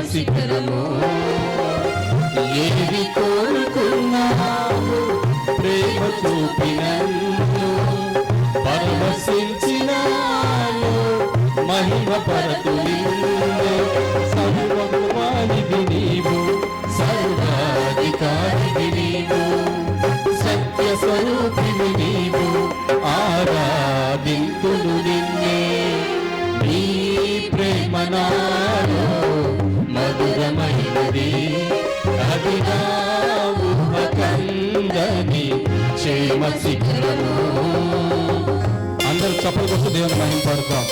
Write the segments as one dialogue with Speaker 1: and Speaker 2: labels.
Speaker 1: శిఖరము ఏది కోరుకున్నావు ప్రేమ చూపినందు పరవశించినాను మహిమ పరతులి సర్వవానిది నీవు సర్వాధికారివి నీవు సత్య స్వరూపివి నీవు ఆరాధింతును నిన్నే నీ ప్రేమ నాలో మధురమైనది అది నా ఊహకందని క్షేమ శిఖరము. అందరూ చప్పలు కొట్టు దేవుని మహిమ పాడుతాం.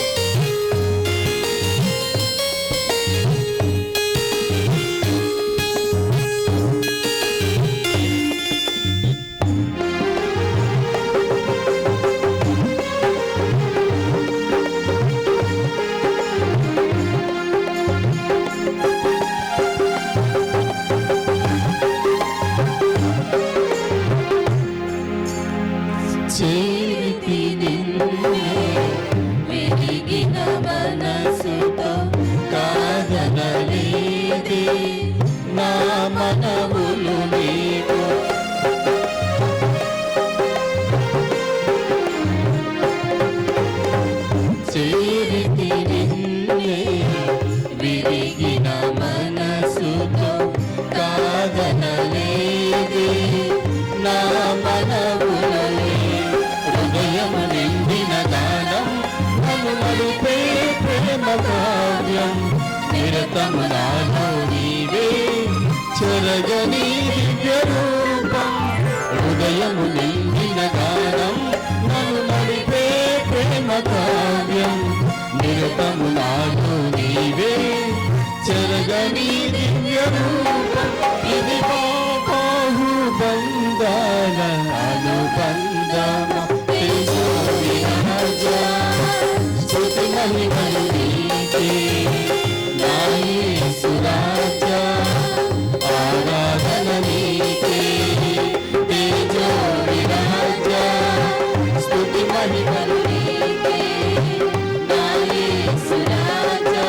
Speaker 1: నా మనవులు నీకు చేరితి నిన్నే విరిగిన మనసుతో కాదనలేదే నా మనవులనే హృదయము నిండిన గానం నన్ను నడిపే ప్రేమ కావ్యం నిరతము నాలో నీవే చెరగని దివ్య రూపం హృదయము నిండిన గానం నన్ను నడిపే ప్రేమ కావ్యం నిరతము నాలో నీవే చెరగని దివ్య రూపం ఇది బాహుబంధాల అనుబంధమ స్తుతి మహిమలు నీకే సురాజా ఆరాధన నీకే తేజో విరాజా స్తుతి మహిమలు నీకే నాయే సురాజా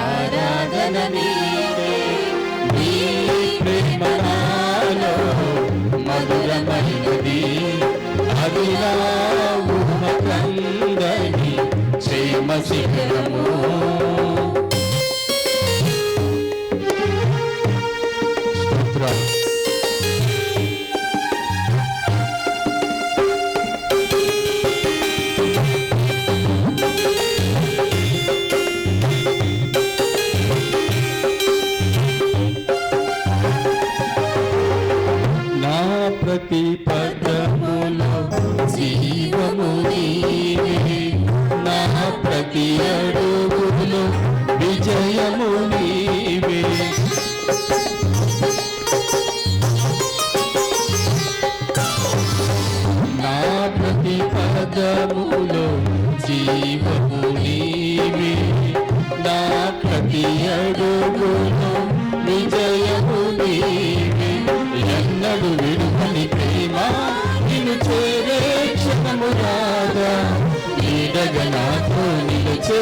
Speaker 1: ఆరాధన నీకే నీ ప్రేమ నాలో మధురమైనది అది నా ఊహకందని క్షేమ శిఖరము. నా ప్రతి పదములో జీవము నీవే నా ప్రతి అడుగులో విజయము నీవే నా ప్రతి పదములో జీవము నీవే నా ప్రతి అడుగులో విజయము నీవే ఎన్నడు విడువని ప్రేమ నిన్ను చేరే క్షణము రాదా నీడగా నాతో నిలిచే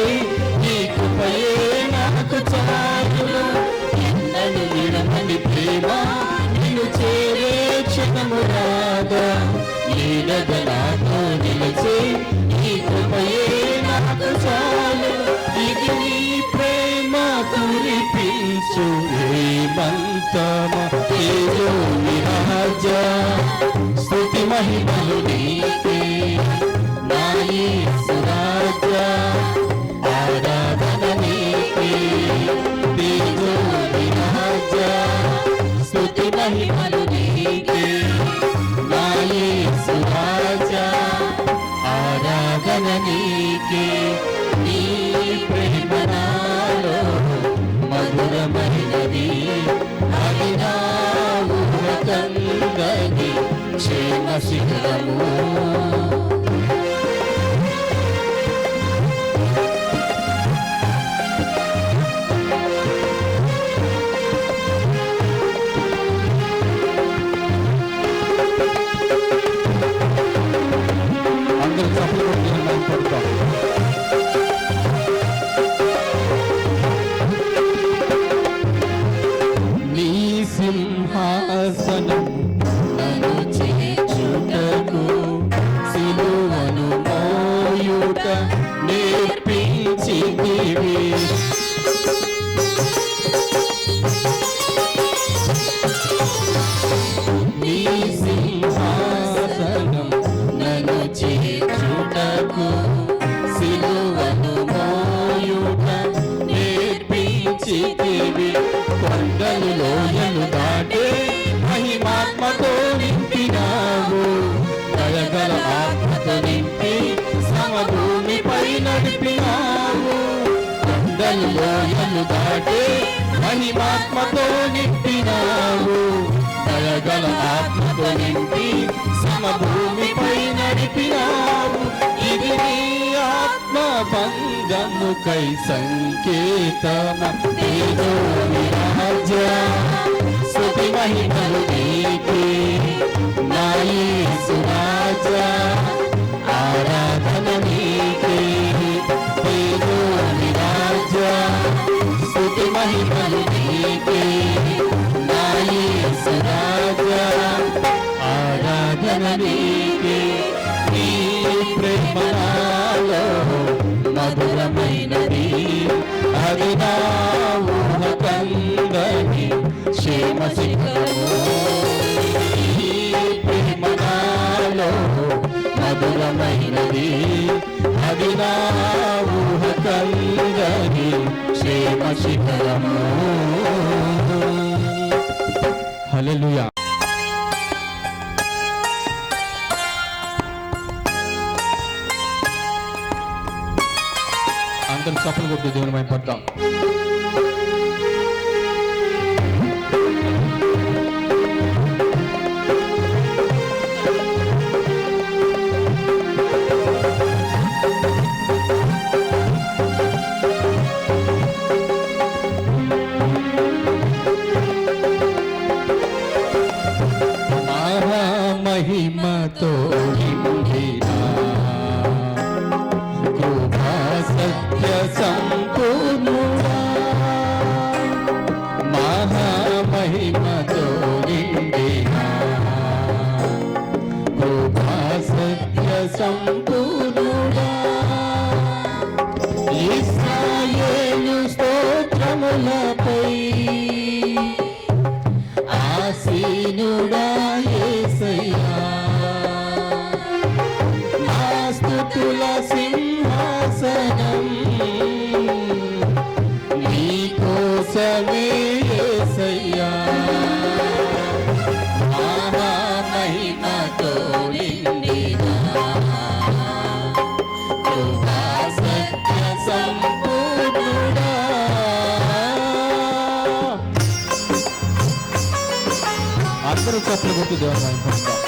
Speaker 1: నీ కృపయే నాకు చాలును ఎన్నడు విడువని ప్రేమ నిన్ను చేరే క్షణము రాదా నీడగా నాతో నిలిచే నీ కృపయే నాకు చాలు ఇది నీ ప్రేమ కురిపించు హేమంతమా తేజో విరాజా స్తుతి మహిమలు నీకే నాయే సురాజా నీకే నీ ప్రేమ నాలో మధురమైనది అది నా ఊహకందని క్షేమ శిఖరము నీ సింహాసనం నన్ను చేర్చుటకు సిలువను మోయుట నేర్పించితివి నీ సింహాసనం నన్ను చేర్చుటకు సిలువను మోయుట నేర్పించితివి కొండలు లోయలు దాటే మహిమాత్మతో నింపినావు దయగల ఆత్మతో నింపి సమభూమిపై నడిపినావు కొండలు లోయలు దాటే మహిమాత్మతో నింపినావు దయగల ఆత్మతో నింపి సమభూమిపై నడిపినావు ఇది నీ ఆత్మ బంధముకై సంకేతమ తేజో విరాజ స్తుతి మహిమలు నీకే నా యేసు రాజా ఆరాధన నీకే తేజో విరాజ స్తుతి మహిమలు నీకే నా యేసు రాజా ఆరాధన నీకే నీ ప్రేమ నాలో మధురమైనది అది నా ఊహకందని క్షేమ శిఖరము నీ ప్రేమ నాలో మధురమైనది అది నా ఊహకందని క్షేమ శిఖరము హల్లెలూయా అందరూ చప్పట్లు కొట్టి దేవుని మహిమపడతాం మహిమతో నిండినా కృపా సత్య సంపూర్ణుడా మహామహిమతో నిండినా కృపా సత్య సంపూర్ణుడా ఇశ్రాయేలు స్తోత్రములపై ఆసీనుడా యేసయ్యా నా స్తుతుల సింహాసనం నీ కోసమే యేసయ్యా మహామహిమతో నిండినా కృపా సత్య సంపూర్ణుడా అందరూ చప్పట్లు కొట్టి దేవుని మహిమపడతాం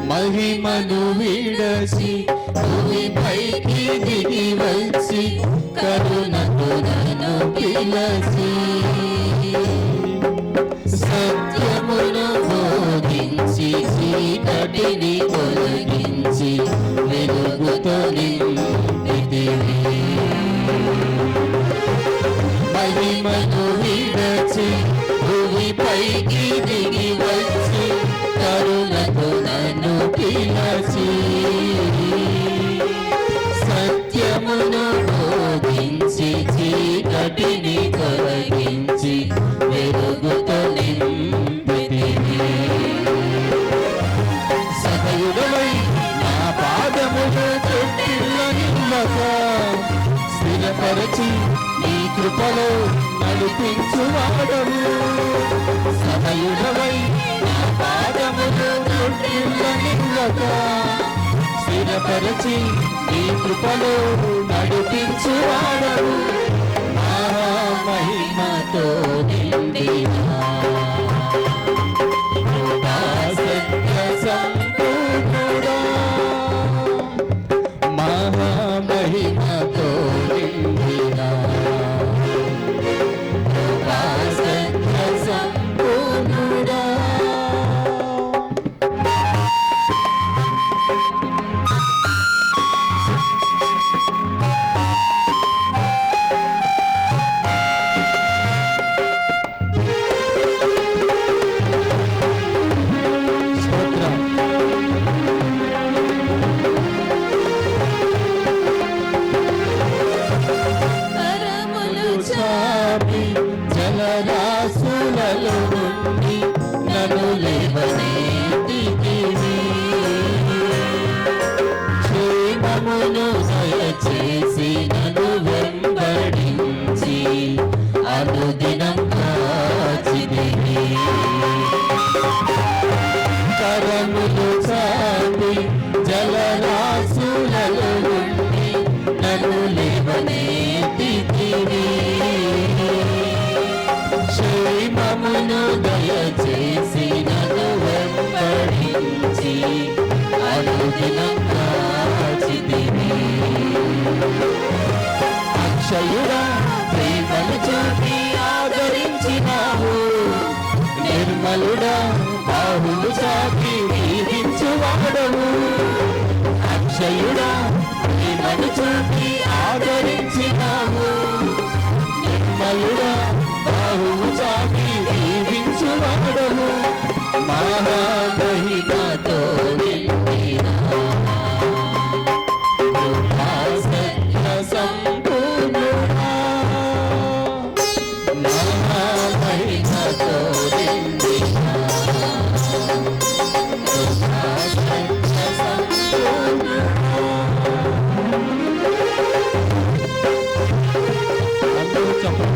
Speaker 1: మహిమను విడసి భూమిపైకి దిగి వచ్చి కరుణతో నన్ను పిలసి సత్యమును బోధించి చీకటిని తొలగించి వెలుగుతో నింపితివి మహిమను విడచి భూమిపైకి దిగి వచ్చి కరుణతో నన్ను పిలచి సత్యమును బోధించి చీకటిని తొలగించి వెలుగుతో నింపితివి కృపలో నడిపించువాడవు. సమయుడవై నా పాదములు త్రొట్టిల్లనివ్వక స్థిరపరచి నీ కృపలో నడిపించువాడవు. మహిమతో నిండిన కృపా సత్య సంపూర్ణుడా, మహామహిమతో నిండిన కృపా సత్య సంపూర్ణుడా. జలరాశులలో నుండి నన్ను లేవనెత్తితివి. క్షేమమును దయచేసి నన్ను వెంబడించి అనుదినం కాచితివి. కరములు చాపి జలరాశులలో నుండి నన్ను లేవనెత్తితివి. క్షేమమును దయచేసి నన్ను వెంబడించి అనుదినం కాచితివి. అక్షయుడా ప్రేమను చూపి ఆదరించినావు. నిర్మలుడా బాహువు చాపి దీవించువాడవు. అక్షయుడా ప్రేమను చూపి ఆదరించినావు. నిర్మలుడా బాహువు చాపి దీవించువాడవు. మహామహిమతో నిండిన కృపా సత్య సంపూర్ణుడా, మహామహిమతో నిండిన కృపా సత్య సంపూర్ణుడా. అందరూ చెప్పండి.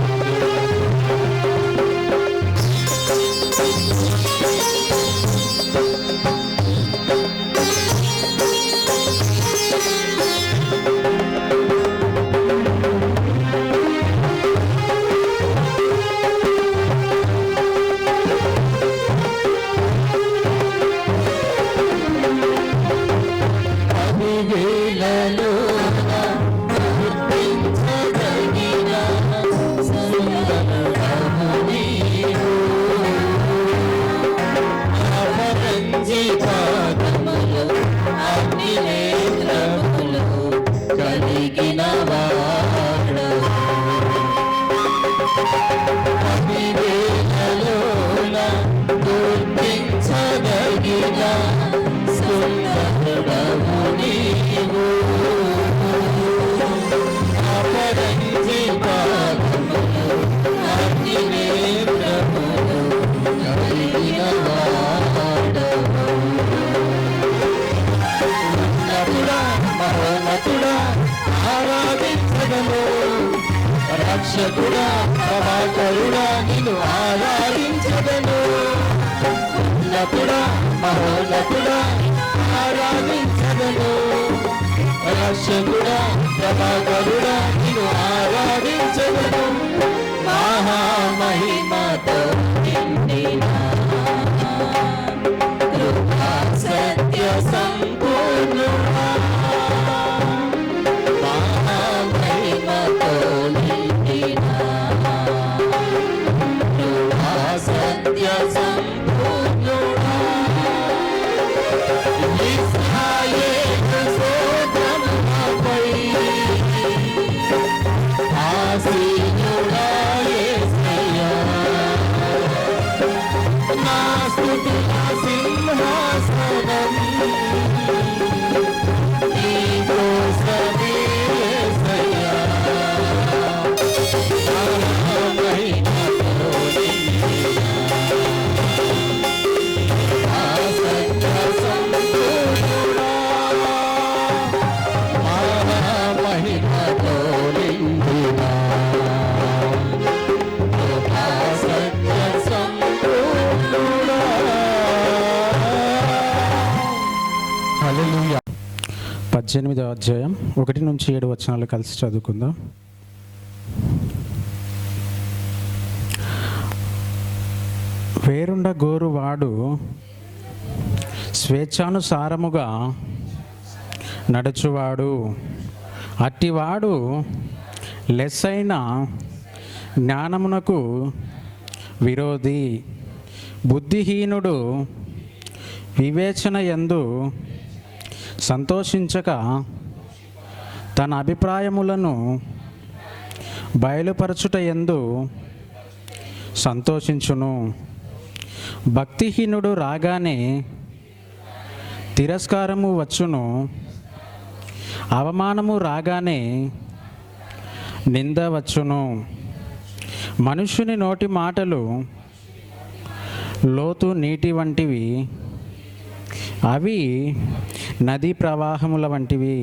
Speaker 1: రక్షకుడా ప్రభాకరుడా నిన్ను ఆరాధించదను. ఉన్నతుడా మహోన్నతుడా ఆరాధించదను. రక్షకుడా ప్రభాకరుడా నిన్ను ఆరాధించదను. మహామహిమతో నిండిన కృపా సత్య సంపూర్ణుడా, మహామహిమతో నిండిన కృపా సత్య సంపూర్ణుడా. ఇశ్రాయేలు స్తోత్రముపై ఆసీనుడా యేసయ్యా, నా స్తుతుల సింహాసనం నీ కోసమే యేసయ్యా. మహిమతో నిండిన కృపా సత్య సంపూర్ణుడా, మహిమతో నిండిన 18వ అధ్యాయం 1 నుంచి 7 వచనాలు కలిసి చదువుకుందాం. వేరుండ గోరువాడు స్వేచ్ఛానుసారముగా నడుచువాడు, అట్టివాడు లెస్సైన జ్ఞానమునకు విరోధి. బుద్ధిహీనుడు వివేచన యందు సంతోషించక తన అభిప్రాయములను బయలుపరచుట యందు సంతోషించును. భక్తిహీనుడు రాగానే తిరస్కారము వచ్చును, అవమానము రాగానే నింద వచ్చును. మనుషుని నోటి మాటలు లోతు నీటి వంటివి, అవి నదీ ప్రవాహముల వంటివి.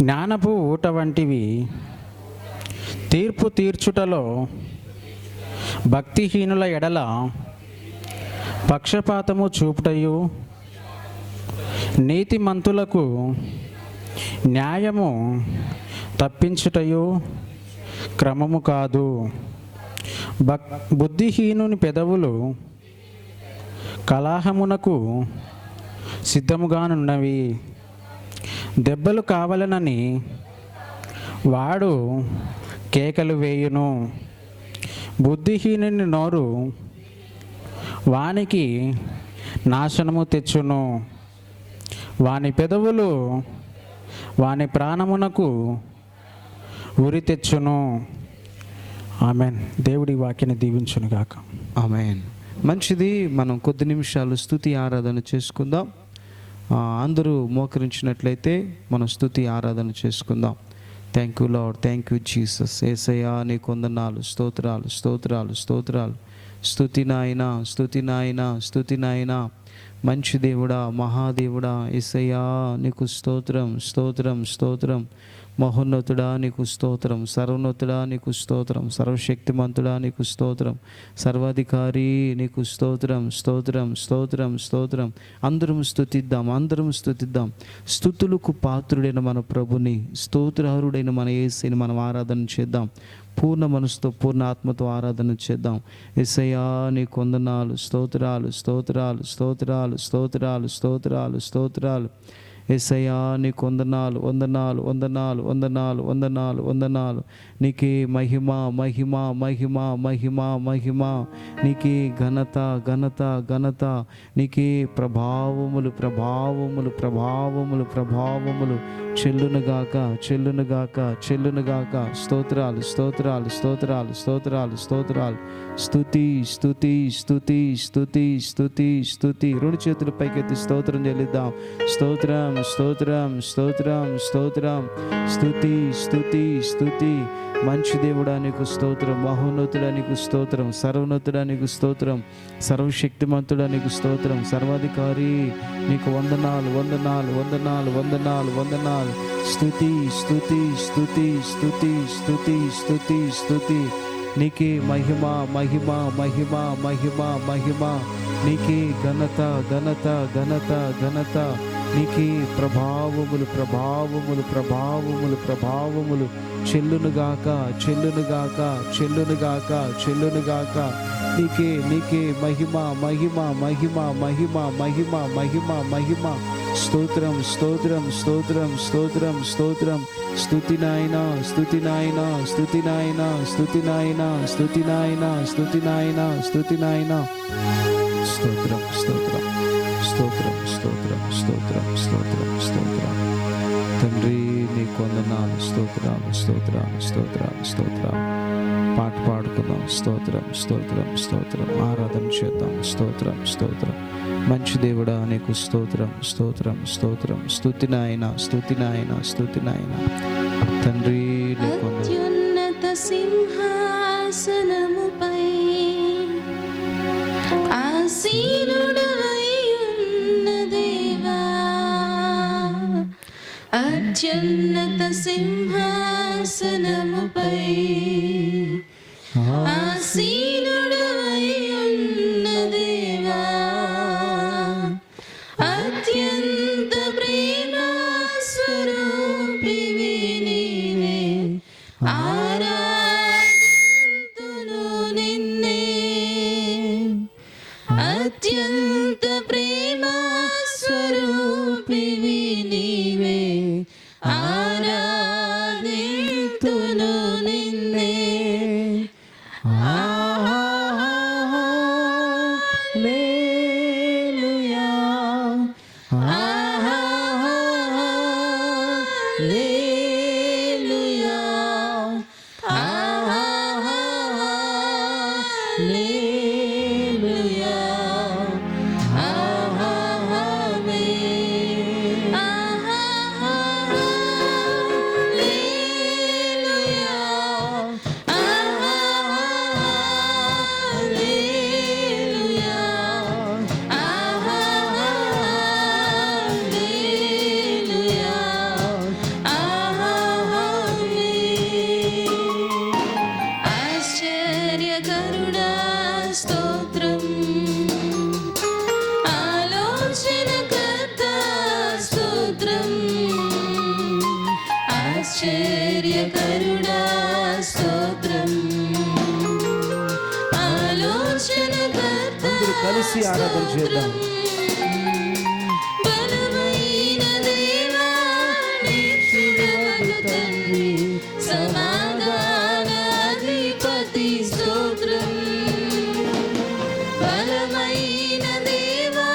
Speaker 1: జ్ఞానపు ఊట వంటివి. తీర్పు తీర్చుటలో భక్తిహీనుల ఎడల పక్షపాతము చూపుటయు, నీతిమంతులకు న్యాయము తప్పించుటయు క్రమము కాదు. బుద్ధిహీనుని పెదవులు కలహమునకు సిద్ధముగానున్నవి. దెబ్బలు కావాలనని వాడు కేకలు వేయును. బుద్ధిహీనుని నోరు వానికి నాశనము తెచ్చును. వాని పెదవులు వాని ప్రాణమునకు ఉరి తెచ్చును. ఆమెన్. దేవుడి వాక్యాన్ని దీవించును గాక.
Speaker 2: ఆమెన్. మంచిది. మనం కొద్ది నిమిషాలు స్తుతి ఆరాధన చేసుకుందాం. అందరూ మోకరించినట్లయితే మనం స్తుతి ఆరాధన చేసుకుందాం. Thank you Lord, thank you Jesus. యేసయ్యా నీకు వందనాలు, స్తోత్రాలు స్తోత్రాలు స్తోత్రాలు. స్తుతి నాయనా, స్తుతి నాయనా, స్తుతి నాయనా. మంచి దేవుడా, మహాదేవుడా, యేసయ్యా నీకు స్తోత్రం స్తోత్రం స్తోత్రం. మహోన్నతుడా నీకు స్తోత్రం, సర్వోన్నతుడా నీకు స్తోత్రం, సర్వశక్తిమంతుడా నీకు స్తోత్రం, సర్వాధికారి నీకు స్తోత్రం స్తోత్రం స్తోత్రం స్తోత్రం. అందరం స్తుతిద్దాం, అందరం స్తుతిద్దాం. స్తుతులకు పాత్రుడైన మన ప్రభుని, స్తోత్రారుడైన మన యేసుని మనం ఆరాధన చేద్దాం. పూర్ణ మనసుతో, పూర్ణ ఆత్మతో ఆరాధన చేద్దాం. యేసయ్యా నీకు వందనాలు, స్తోత్రాలు స్తోత్రాలు స్తోత్రాలు స్తోత్రాలు స్తోత్రాలు స్తోత్రాలు. యేసయ్యా నీకు వందనాలు వందనాలు వందనాలు వందనాలు వందనాలు వందనాలు. నీకే మహిమ మహిమ మహిమ మహిమ మహిమ. నీకే ఘనత ఘనత ఘనత. నీకే ప్రభావములు ప్రభావములు ప్రభావములు ప్రభావములు చెల్లునుగాక చెల్లునుగాక చెల్లునుగాక. స్తోత్రాలు స్తోత్రాలు స్తోత్రాలు స్తోత్రాలు స్తోత్రాలు. స్తుతి స్తుతి స్తుతి స్తుతి స్తుతి స్తుతి. రెండు చేతులు పైకెత్తి స్తోత్రం చెల్లిద్దాం. స్తోత్రం స్తోత్రం స్తోత్రం స్తోత్రం. స్తుతి స్తుతి స్తుతి. మంచి దేవుడా నీకు స్తోత్రం, మహోన్నతుడా నీకు స్తోత్రం, సర్వోన్నతుడా నీకు స్తోత్రం, సర్వశక్తిమంతుడా నీకు స్తోత్రం, సర్వాధికారి నీకు వందనాలు వందనాలు వందనాలు వందనాలు వందనాలు. స్తుతి స్తుతి స్తుతి స్తుతి స్తుతి స్తుతి స్తుతి. నీకే మహిమ మహిమ మహిమ మహిమ మహిమ. నీకే ఘనత ఘనత ఘనత ఘనత. నీకే ప్రభావములు ప్రభావములు ప్రభావములు ప్రభావములు చెల్లునుగాక చెల్లునుగాక చెల్లునుగాక చెల్లునుగాక. నీకే నీకే మహిమ మహిమ మహిమ మహిమ మహిమ మహిమ మహిమ. స్తోత్రం స్తోత్రం స్తోత్రం స్తోత్రం స్తోత్రం. స్తుతి నాయనా, స్తుతి నాయనా, స్తుతి నాయనా, స్తుతి నాయనా, స్తుతి నాయనా, స్తుతి నాయనా, స్తుతి నాయనా. స్తోత్రం స్తోత్రం స్తోత్రం స్తోత్రం స్తోత్రం స్తోత్రం స్తోత్రం. తండ్రి నీకు వందనాలు, స్తోత్రాలు స్తోత్రాలు స్తోత్రాలు స్తోత్రాలు. పాట పాడుకుందాం. స్తోత్రం స్తోత్రం స్తోత్రం. ఆరాధన చేద్దాం. స్తోత్రం స్తోత్రం. మంచి దేవుడా నీకు స్తోత్రం స్తోత్రం స్తోత్రం. స్తుతి నాయనా, స్తుతి నాయనా, స్తుతి నాయనా. తండ్రి నీకు
Speaker 3: అత్యున్నత సింహాసనముపై ఆసీనుడవై ఉన్న దేవా, అత్యున్నత సింహాసనముపై ఆసీనుడవై ఉన్న దేవా, అత్యంత ప్రేమ అత్యంత ప్రేమ స్వరూపివి నీవే, ఆరాధింతును నిన్నే.
Speaker 2: హల్లెలూయా,
Speaker 3: హల్లెలూయా, హల్లెలూయా, ఆమేన్. హల్లెలూయా, హల్లెలూయా, హల్లెలూయా, ఆశ్చర్యకరుడా స్తోత్రం, ఆలోచనకర్త స్తోత్రం, ఆశ్చర్యకరుడా స్తోత్రం, ఆలోచనకర్త
Speaker 2: అందరూ కలిసి ఆరాధన చేద్దాం.
Speaker 3: బలమైన దేవా నిత్యుడగు తండ్రి, సమాధానాధిపతి స్తోత్రం. బలమైన దేవా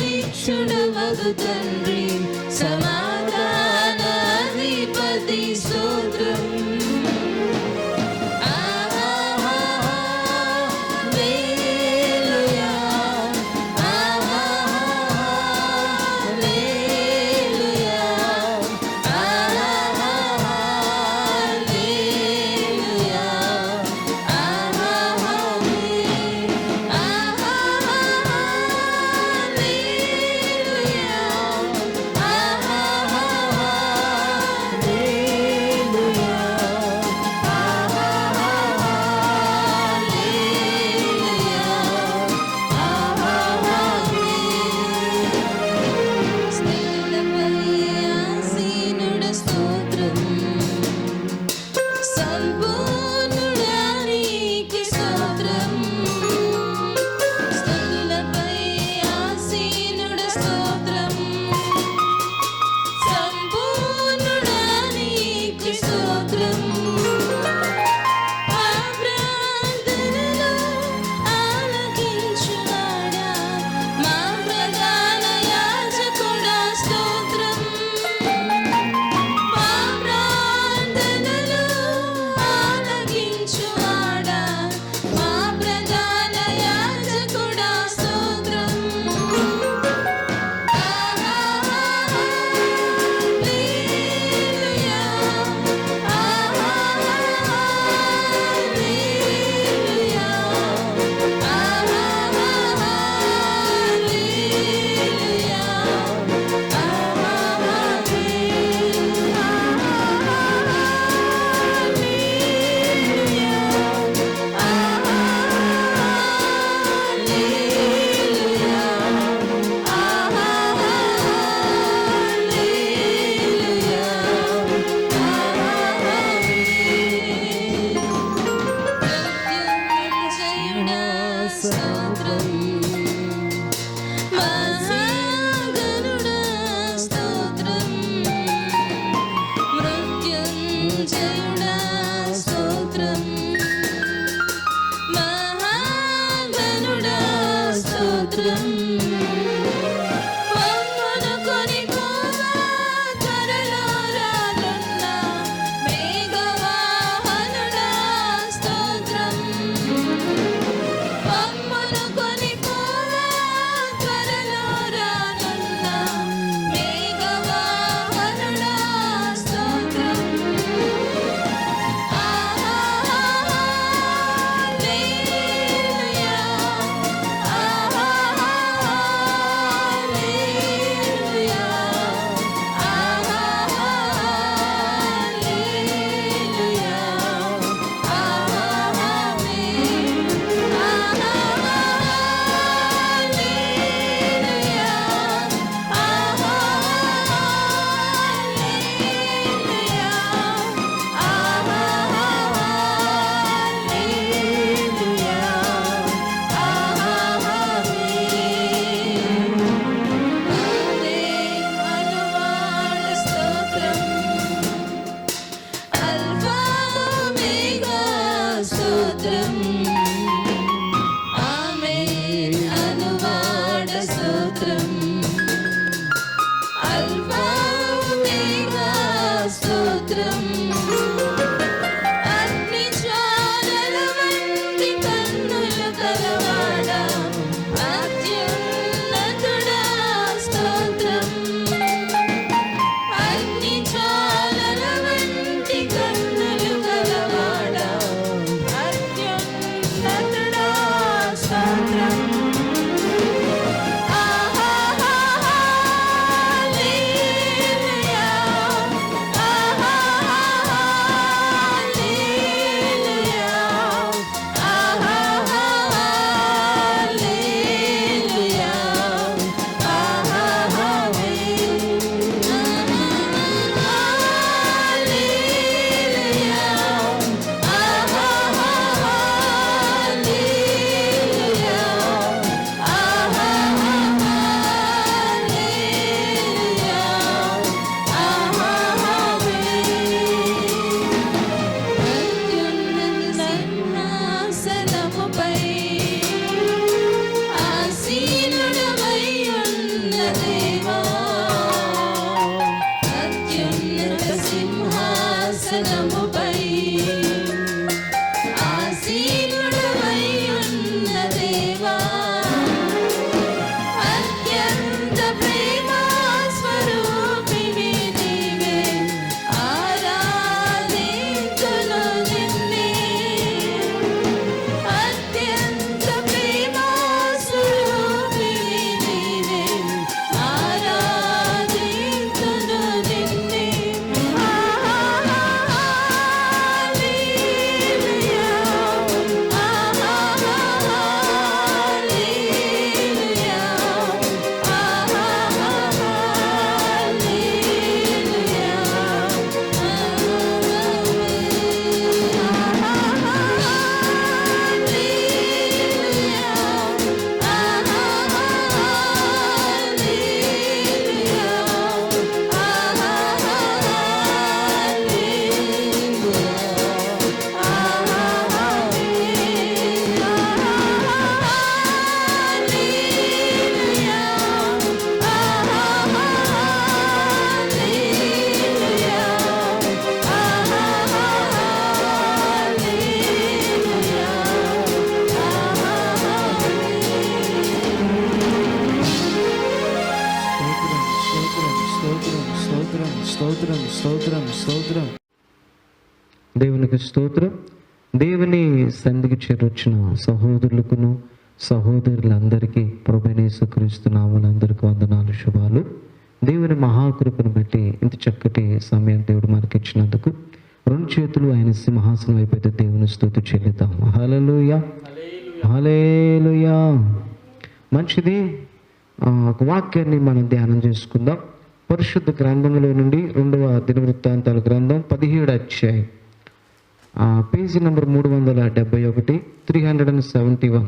Speaker 3: నిత్యుడగు తండ్రి, సమాధానాధిపతి స్తోత్రం. హల్లెలూయా, హల్లెలూయా, హల్లెలూయా, స్తుతులపై ఆసీనుడ స్తోత్రం, సంపూర్ణుడా నీకు స్తోత్రం. స్తుతులపై ఆసీనుడ స్తోత్రం, సంపూర్ణుడా నీకు స్తోత్రం. ఆ ప్రార్థనలో ఆలకించువాడా, మా ప్రధాన యాజకుడా స్తోత్రం. మా ప్రార్థనలో ఆలకించువాడా, మా ప్రధాన యాజకుడా స్తోత్రం. హల్లెలూయా, హల్లెలూయా, హల్లెలూయా, మృత్యుంజయుడా స్తోత్రం, మహాగణుడా స్తోత్రం, మృత్యుంజయుడా స్తోత్రం, మహాగణుడా స్తోత్రం. మమ్మను కొనిపోవా త్వరలో రానున్న మేఘవాహనుడా స్తోత్రం. మమ్మను కొనిపోవా త్వరలో రానున్న మేఘవాహనుడా స్తోత్రం. హల్లెలూయా,
Speaker 2: స్తోత్రం స్తోత్రం. దేవునికి స్తోత్రం. దేవుని సన్నిధికి చేరొచ్చిన సహోదరులకును సహోదరులందరికీ ప్రభువైన యేసుక్రీస్తు నామములందరికీ వందనాలు, శుభాలు. దేవుని మహాకృపను బట్టి ఇంత చక్కటి సమయం దేవుడు మనకి ఇచ్చినందుకు రెండు చేతులు ఆయన సింహాసనం అయిపోతే దేవుని స్తుతి చెల్లిద్దాం. హల్లెలూయా హల్లెలూయా. మంచిది. ఒక వాక్యాన్ని మనం ధ్యానం చేసుకుందాం. పరిశుద్ధ గ్రంథంలో నుండి 2వ దినవృత్తాంతాల గ్రంథం 17వ అధ్యాయం, పేజీ నంబర్ 371, 371.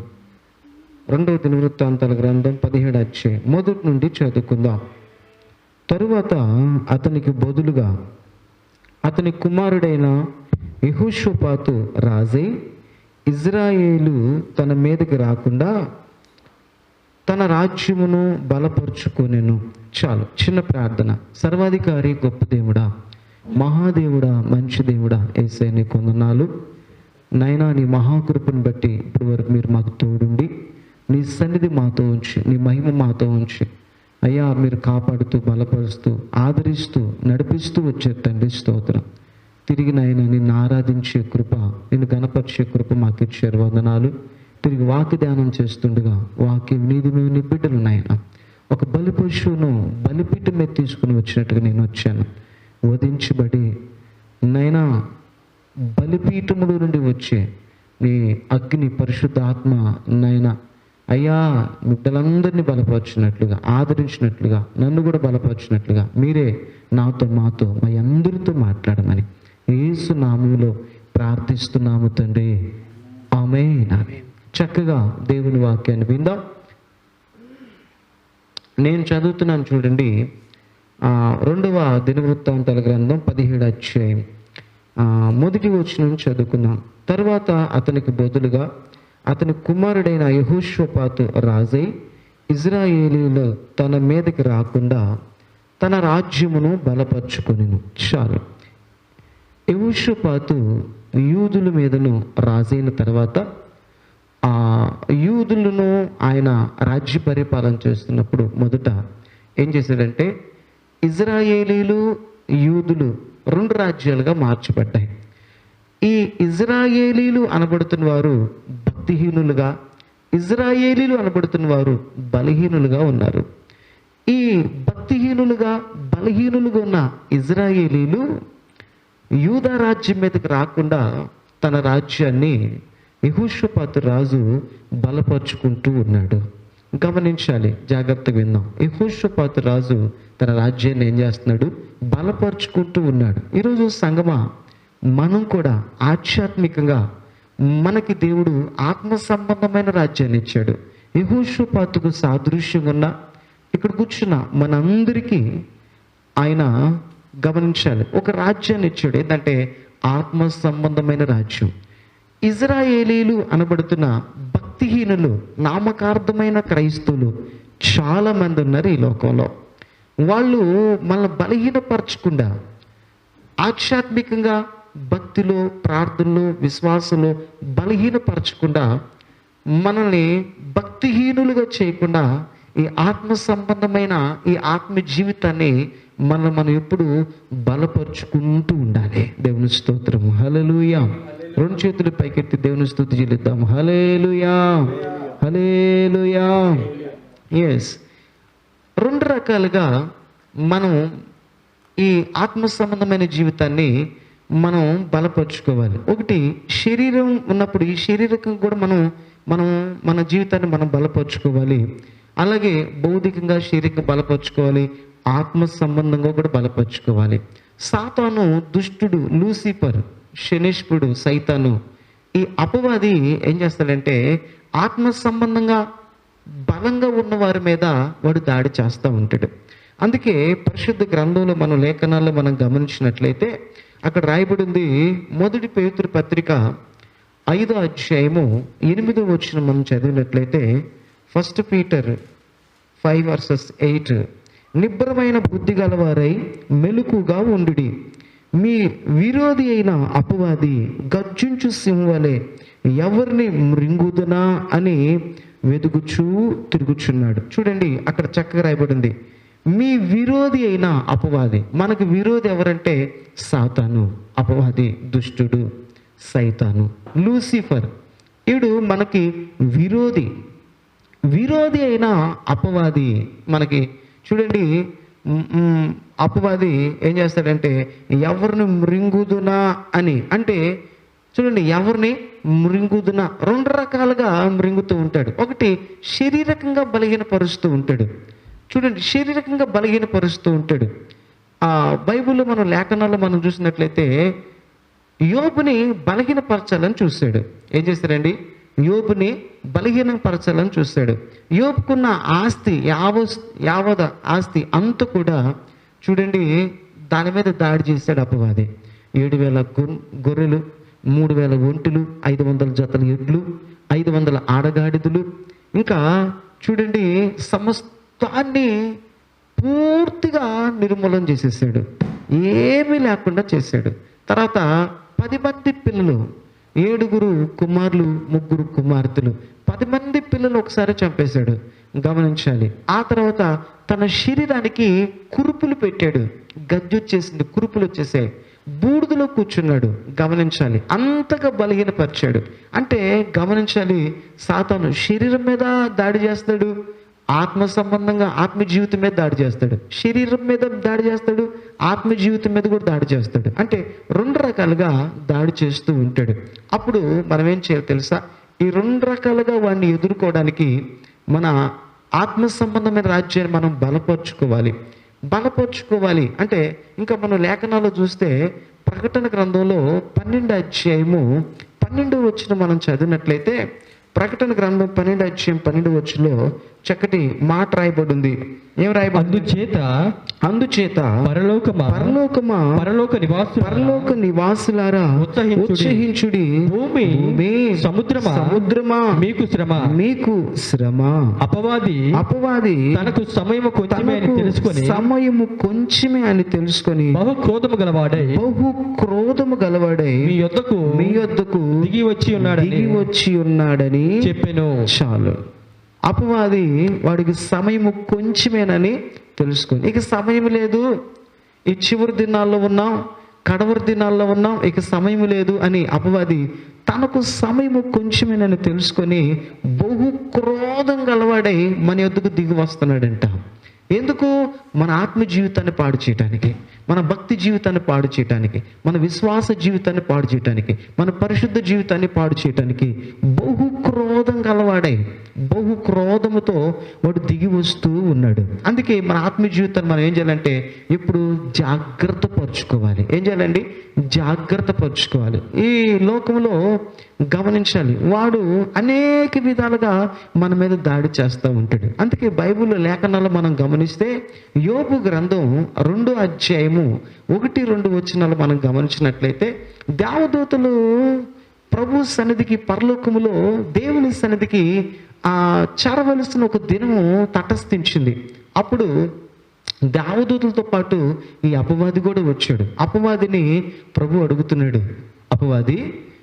Speaker 2: 2వ దినవృత్తాంతాల గ్రంథం 17వ అధ్యాయం మొదటి నుండి చదువుకుందాం. తరువాత అతనికి బదులుగా అతని కుమారుడైన యెహోషాపాతు రాజై ఇజ్రాయేలు తన మీదకి రాకుండా తన రాజ్యమును బలపరుచుకొనెను. చాలు, చిన్న ప్రార్థన. సర్వాధికారి గొప్ప దేవుడా, మహాదేవుడా, మంచి దేవుడా, యేసయ్య నీకు వందనాలు నైనా. నీ మహాకృపను బట్టి ఇప్పుడు వరకు మీరు మాకు తోడుండి నీ సన్నిధి మాతో ఉంచి నీ మహిమ మాతో ఉంచి అయ్యా మీరు కాపాడుతూ బలపరుస్తూ ఆదరిస్తూ నడిపిస్తూ వచ్చే తండ్రి స్తోత్రం. తిరిగి నాయన నిన్ను ఆరాధించే కృప, నిన్ను గణపరిచే కృప మాకు ఇచ్చారు, వందనాలు. తిరిగి వాక్య ధ్యానం చేస్తుండగా వాక్యం నీది మేము నీ బిడ్డలు నాయన ఒక బలి పశువును బలిపీఠం మీద తీసుకుని వచ్చినట్టుగా నేను వచ్చాను. వధించబడి నైనా బలిపీఠములో నుండి వచ్చే నీ అగ్ని పరిశుద్ధ ఆత్మ నైనా అయ్యా బిడ్డలందరినీ బలపరిచినట్లుగా ఆదరించినట్లుగా నన్ను కూడా బలపరిచినట్లుగా మీరే నాతో మాతో మా అందరితో మాట్లాడమని యేసు నామములో ప్రార్థిస్తున్నాము తండ్రి, ఆమేన్. ఆమేన్. చక్కగా దేవుని వాక్యాన్ని విందాం. నేను చదువుతున్నాను చూడండి. 2వ దినవృత్తాంతాల గ్రంథం 17వ అధ్యాయం మొదటి వచనం చదువుకుందాం. తర్వాత అతనికి బదులుగా అతని కుమారుడైన యెహోషాపాతు రాజై ఇజ్రాయేలీలు తన మీదకి రాకుండా తన రాజ్యమును బలపరుచుకొనెను. చాలు. యెహోషాపాతు యూదుల మీదను రాజైన తర్వాత ఆ యూదులను ఆయన రాజ్య పరిపాలన చేస్తున్నప్పుడు మొదట ఏం చేశాడంటే ఇజ్రాయేలీలు యూదులు 2 రాజ్యాలుగా మార్చబడ్డాయి. ఈ ఇజ్రాయేలీలు అనబడుతున్న వారు భక్తిహీనులుగా, ఇజ్రాయేలీలు అనబడుతున్న వారు బలహీనులుగా ఉన్నారు. ఈ భక్తిహీనులుగా బలహీనులుగా ఉన్న ఇజ్రాయేలీలు యూదా రాజ్యం మీదకి రాకుండా తన రాజ్యాన్ని యెహోషాపాతు రాజు బలపరుచుకుంటూ ఉన్నాడు. గమనించాలి, జాగ్రత్తగా విందాం. యెహోషాపాతు రాజు తన రాజ్యాన్ని ఏం చేస్తున్నాడు? బలపరుచుకుంటూ ఉన్నాడు. ఈరోజు సంగమా, మనం కూడా ఆధ్యాత్మికంగా మనకి దేవుడు ఆత్మ సంబంధమైన రాజ్యాన్ని ఇచ్చాడు. యెహోషాపాతుకు సాదృశ్యంగా ఉన్న ఇక్కడ కూర్చున్న మనందరికీ ఆయన గమనించాలి ఒక రాజ్యాన్ని ఇచ్చాడు. ఏంటంటే ఆత్మ సంబంధమైన రాజ్యం. ఇజ్రాయేలీలు అనబడుతున్న భక్తిహీనులు, నామకార్థమైన క్రైస్తవులు చాలా మంది ఉన్నారు ఈ లోకంలో. వాళ్ళు మనల్ని బలహీనపరచకుండా ఆధ్యాత్మికంగా భక్తిలో, ప్రార్థనలో, విశ్వాసంలో బలహీనపరచకుండా మనల్ని భక్తిహీనులుగా చేయకుండా ఈ ఆత్మ సంబంధమైన ఈ ఆత్మ జీవితాన్ని మనం ఎప్పుడు బలపరుచుకుంటూ ఉండాలి. దేవుని స్తోత్రం. హల్లెలూయా. 2 చేతులు పైకెత్తి దేవుని స్తుతి చెల్లిద్దాం. హల్లెలూయా హల్లెలూయా. ఎస్, 2 రకాలుగా మనం ఈ ఆత్మ సంబంధమైన జీవితాన్ని మనం బలపరుచుకోవాలి. ఒకటి, శరీరం ఉన్నప్పుడు ఈ శరీరకం కూడా మనం మన జీవితాన్ని మనం బలపరుచుకోవాలి. అలాగే భౌతికంగా శారీరకంగా బలపరుచుకోవాలి, ఆత్మ సంబంధంగా కూడా బలపరుచుకోవాలి. సాతాను, దుష్టుడు, లూసిఫర్, శనేశ్వరుడు, సైతాను, ఈ అపవాది ఏం చేస్తాడంటే ఆత్మ సంబంధంగా బలంగా ఉన్న వారి మీద వాడు దాడి చేస్తూ ఉంటాడు. అందుకే పరిశుద్ధ గ్రంథంలో మనం లేఖనాల్లో మనం గమనించినట్లయితే అక్కడ రాయబడింది, 1 పేతురు పత్రిక 5వ అధ్యాయము 8వ వచనం మనం చదివినట్లయితే 1 Peter 5:8, నిబ్బరమైన బుద్ధి గలవారై మెలకుగా ఉండుడి, మీ విరోధి అయిన అపవాది గర్జించు సింహవలే ఎవరిని మృంగుదునా అని వెతుకుచూ తిరుగుచున్నాడు. చూడండి, అక్కడ చక్కగా రాయబడింది, మీ విరోధి అయిన అపవాది. మనకు విరోధి ఎవరంటే సాతాను, అపవాది, దుష్టుడు, సైతాను, లూసిఫర్. వీడు మనకి విరోధి. విరోధి అయిన అపవాది మనకి చూడండి, అపవాది ఏం చేస్తాడంటే ఎవరిని మృంగుదునా అని, అంటే చూడండి ఎవరిని మృంగుదునా, రెండు రకాలుగా మృంగుతూ ఉంటాడు. ఒకటి శారీరకంగా బలహీనపరుస్తూ ఉంటాడు. చూడండి శారీరకంగా బలహీనపరుస్తూ ఉంటాడు. ఆ బైబిల్లో మనం లేఖనాల్లో మనం చూసినట్లయితే యోబుని బలహీనపరచాలని చూశాడు. ఏం చేశాడండి? యోబుని బలహీనపరచాలని చూశాడు. యోబుకున్న ఆస్తి యావద ఆస్తి అంత కూడా చూడండి దాని మీద దాడి చేశాడు అపవాది. 7,000 గొర్రెలు, 3,000 ఒంటెలు, 500 జతల ఎడ్లు, 500 ఆడగాడిదలు, ఇంకా చూడండి సమస్తాన్ని పూర్తిగా నిర్మూలన చేసేసాడు. ఏమీ లేకుండా చేశాడు. తర్వాత 10 మంది పిల్లలు, 7 కుమారులు, 3 కుమార్తెలు, 10 మంది పిల్లలు ఒకసారి చంపేశాడు. గమనించాలి. ఆ తర్వాత తన శరీరానికి కురుపులు పెట్టాడు. గజ్జు వచ్చేసింది, కురుపులు వచ్చేసాయి. బూడిదలో కూర్చున్నాడు. గమనించాలి. అంతగా బలహీనపరిచాడు. అంటే గమనించాలి, సాతాను శరీరం మీద దాడి చేస్తాడు, ఆత్మ సంబంధంగా ఆత్మ జీవితం మీద దాడి చేస్తాడు, శరీరం మీద దాడి చేస్తాడు, ఆత్మ జీవితం మీద కూడా దాడి చేస్తాడు. అంటే 2 రకాలుగా దాడి చేస్తూ ఉంటాడు. అప్పుడు మనం ఏం చేయాలి తెలుసా? ఈ 2 రకాలుగా వాడిని ఎదుర్కోవడానికి మన ఆత్మ సంబంధమైన రాజ్యాన్ని మనం బలపరుచుకోవాలి. అంటే ఇంకా మనం లేఖనాల్లో చూస్తే ప్రకటన గ్రంథంలో 12వ అధ్యాయము 12వ వచనం మనం చదివినట్లయితే, ప్రకటన గ్రంథం 12వ అధ్యాయం 12వ వచనంలో చక్కటి మాట రాయబడింది. ఏం రాయబడింది? అందుచేత పరలోక నివాసులారా ఉత్సహించుడి, భూమి సముద్రమా మీకు శ్రమ. అపవాది తనకు సమయము కొంచెమే అని తెలుసుకొని బహు క్రోధము గలవాడై మీ యొద్దకు దిగి వచ్చి ఉన్నాడని చెప్పెను. చాలు. అపవాది వాడికి సమయము కొంచెమేనని తెలుసుకొని, ఇక సమయం లేదు, ఈ చివరి దినాల్లో ఉన్నాం, కడవరి దినాల్లో ఉన్నాం, ఇక సమయం లేదు అని అపవాది తనకు సమయము కొంచెమేనని తెలుసుకొని బహు క్రోధం గలవాడై మన యొద్దకు దిగి వస్తున్నాడంట. ఎందుకు? మన ఆత్మ జీవితాన్ని పాడు చేయటానికి, మన భక్తి జీవితాన్ని పాడు చేయటానికి, మన విశ్వాస జీవితాన్ని పాడు చేయటానికి, మన పరిశుద్ధ జీవితాన్ని పాడు చేయటానికి బహు క్రోధం గలవాడై బహు క్రోధముతో వాడు దిగి వస్తూ ఉన్నాడు. అందుకే మన ఆత్మ జీవితాన్ని మనం ఏం చేయాలంటే ఇప్పుడు జాగ్రత్త పరుచుకోవాలి. ఏం చేయాలండి? జాగ్రత్త పరుచుకోవాలి. ఈ లోకంలో గమనించాలి, వాడు అనేక విధాలుగా మన మీద దాడి చేస్తూ ఉంటాడు. అందుకే బైబిల్లో లేఖనాలు మనం గమనిస్తే యోబు గ్రంథం 2వ అధ్యాయము 1-2 వచనాలు మనం గమనించినట్లయితే, దేవదూతలు ప్రభు సన్నిధికి, పరలోకములో దేవుని సన్నిధికి చేరవలసిన ఒక దినము తటస్థించింది. అప్పుడు దేవదూతలతో పాటు ఈ అపవాది కూడా వచ్చాడు. అపవాదిని ప్రభు అడుగుతున్నాడు, అపవాది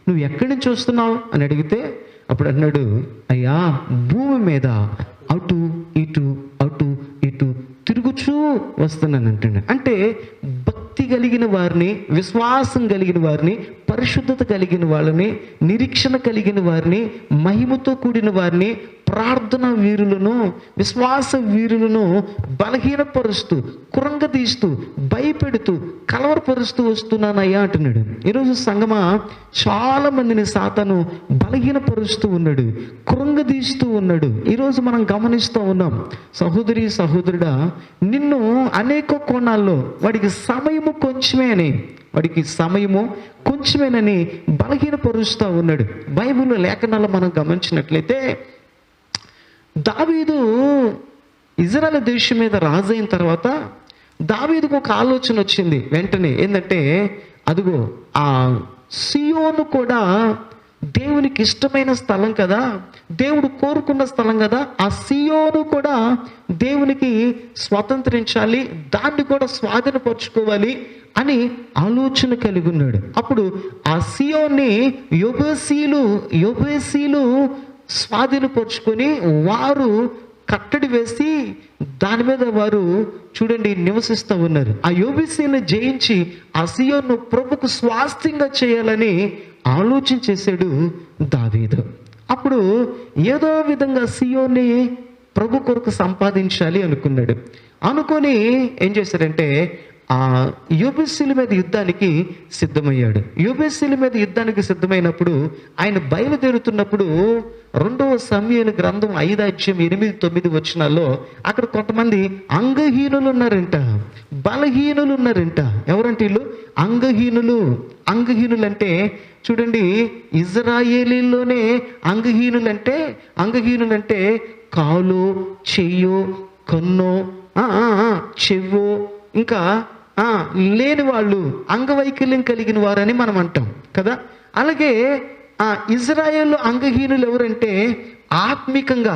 Speaker 2: నువ్వు ఎక్కడి నుంచి వస్తున్నావు అని అడిగితే అప్పుడు అన్నాడు, అయ్యా భూమి మీద అటు ఇటు తిరుగుచూ వస్తున్నాను అంటున్నాడు. అంటే భక్తి కలిగిన వారిని, విశ్వాసం కలిగిన వారిని, పరిశుద్ధత కలిగిన వాళ్ళని, నిరీక్షణ కలిగిన వారిని, మహిమతో కూడిన వారిని, ప్రార్థన వీరులను, విశ్వాస వీరులను బలహీనపరుస్తూ, కృంగదీస్తూ, భయపెడుతూ, కలవరపరుస్తూ వస్తున్నానయ్యా అంటున్నాడు. ఈరోజు సంగమా చాలా మందిని సాతాను బలహీనపరుస్తూ ఉన్నాడు, కృంగదీస్తూ ఉన్నాడు. ఈరోజు మనం గమనిస్తూ ఉన్నాం. సహోదరి సహోదరుడా, నిన్ను అనేక కోణాల్లో వాడికి సమయము కొంచెమేనని బలహీనపరుస్తూ ఉన్నాడు. బైబిల్లో లేఖనాలు మనం గమనించినట్లయితే దావీదు ఇజ్రాయెల్ దేశం మీద రాజు అయిన తర్వాత దావీదుకు ఒక ఆలోచన వచ్చింది వెంటనే. ఏంటంటే అదిగో ఆ సియోను కూడా దేవునికి ఇష్టమైన స్థలం కదా, దేవుడు కోరుకున్న స్థలం కదా, ఆ సియోను కూడా దేవునికి స్వతంత్రించాలి, దాన్ని కూడా స్వాధీనపరచుకోవాలి అని ఆలోచన కలిగి ఉన్నాడు. అప్పుడు ఆ సియోన్ని యెబూసీలు స్వాధీనపరుచుకొని వారు
Speaker 4: కట్టడి వేసి దాని మీద వారు చూడండి నివసిస్తూ ఉన్నారు. ఆ యోబీసీని జయించి ఆ సియోను ప్రభుకు స్వాస్థ్యంగా చేయాలని ఆలోచన చేశాడు దావీదు. అప్పుడు ఏదో విధంగా సియోన్ని ప్రభు కొరకు సంపాదించాలి అనుకున్నాడు. అనుకొని ఏం చేశాడంటే ఆ యూబీసీల మీద యుద్ధానికి సిద్ధమయ్యాడు. యూబీసీల మీద యుద్ధానికి సిద్ధమైనప్పుడు ఆయన బయలుదేరుతున్నప్పుడు 2వ సమూయేలు గ్రంథం 5:8-9 వచనాల్లో అక్కడ కొంతమంది అంగహీనులు ఉన్నారంట, బలహీనులు ఉన్నారంట. ఎవరంటే వీళ్ళు అంగహీనులు. అంగహీనులు అంటే చూడండి, ఇజ్రాయేలీలోనే అంగహీనులు అంటే కాలు, చెయ్యో, కన్నో, చెవ్వో, ఇంకా లేని వాళ్ళు, అంగవైకల్యం కలిగిన వారని మనం అంటాం కదా. అలాగే ఇజ్రాయేల్ అంగహీనులు ఎవరంటే ఆత్మికంగా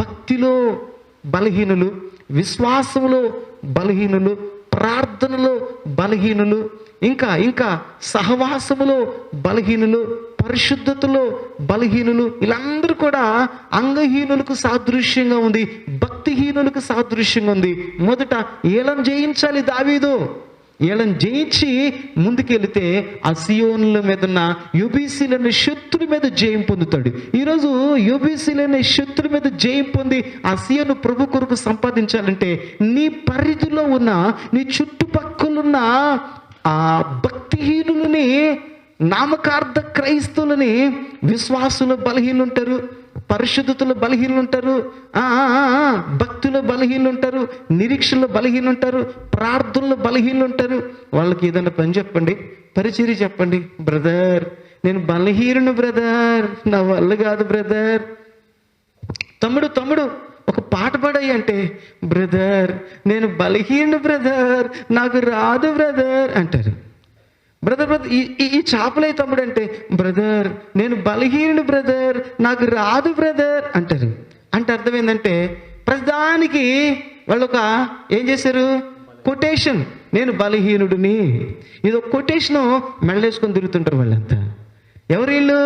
Speaker 4: భక్తిలో బలహీనులు, విశ్వాసంలో బలహీనులు, ప్రార్థనలో బలహీనులు, ఇంకా సహవాసములో బలహీనులు, పరిశుద్ధతలో బలహీనులు. వీళ్ళందరూ కూడా అంగహీనులకు సాదృశ్యంగా ఉంది, భక్తిహీనులకు సాదృశ్యంగా ఉంది. మొదట వీళ్ళని జయించాలి దావీదు. వీళ్ళని జయించి ముందుకెళ్తే ఆ సియోనుల మీద ఉన్న యూబీసీలనే శత్రుల మీద జయం పొందుతాడు. ఈరోజు యూబీసీలనే శత్రుల మీద జయం పొంది ఆ సియోను ప్రభు కొరకు సంపాదించాలంటే నీ పరిధిలో ఉన్న, నీ చుట్టుపక్కలున్న ఆ భక్తిహీనులని, నామకార్థ క్రైస్తవులని, విశ్వాసులు బలహీనులు ఉంటారు, పరిశుద్ధతలో బలహీనులు ఉంటారు, భక్తులు బలహీనులు ఉంటారు, నిరీక్షలో బలహీనులు ఉంటారు, ప్రార్థనలో బలహీనులు ఉంటారు. వాళ్ళకి ఏదైనా పని చెప్పండి, పరిచర్య చెప్పండి. బ్రదర్ నేను బలహీనుడు బ్రదర్, నా వల్ల కాదు బ్రదర్. తమ్ముడు ఒక పాట పాడాయి అంటే, బ్రదర్ నేను బలహీనుడు బ్రదర్, నాకు రాదు బ్రదర్ అంటారు. బ్రదర్ ఈ చేపలే తమ్ముడు అంటే, బ్రదర్ నేను బలహీనుడు బ్రదర్, నాకు రాదు బ్రదర్ అంటారు. అంటే అర్థం ఏంటంటే ప్రతిదానికి వాళ్ళు ఏం చేశారు, కొటేషన్, నేను బలహీనుడిని. ఇది ఒక కొటేషను మెళ్ళేసుకొని తిరుగుతుంటారు వాళ్ళంతా. ఎవరు వీళ్ళు?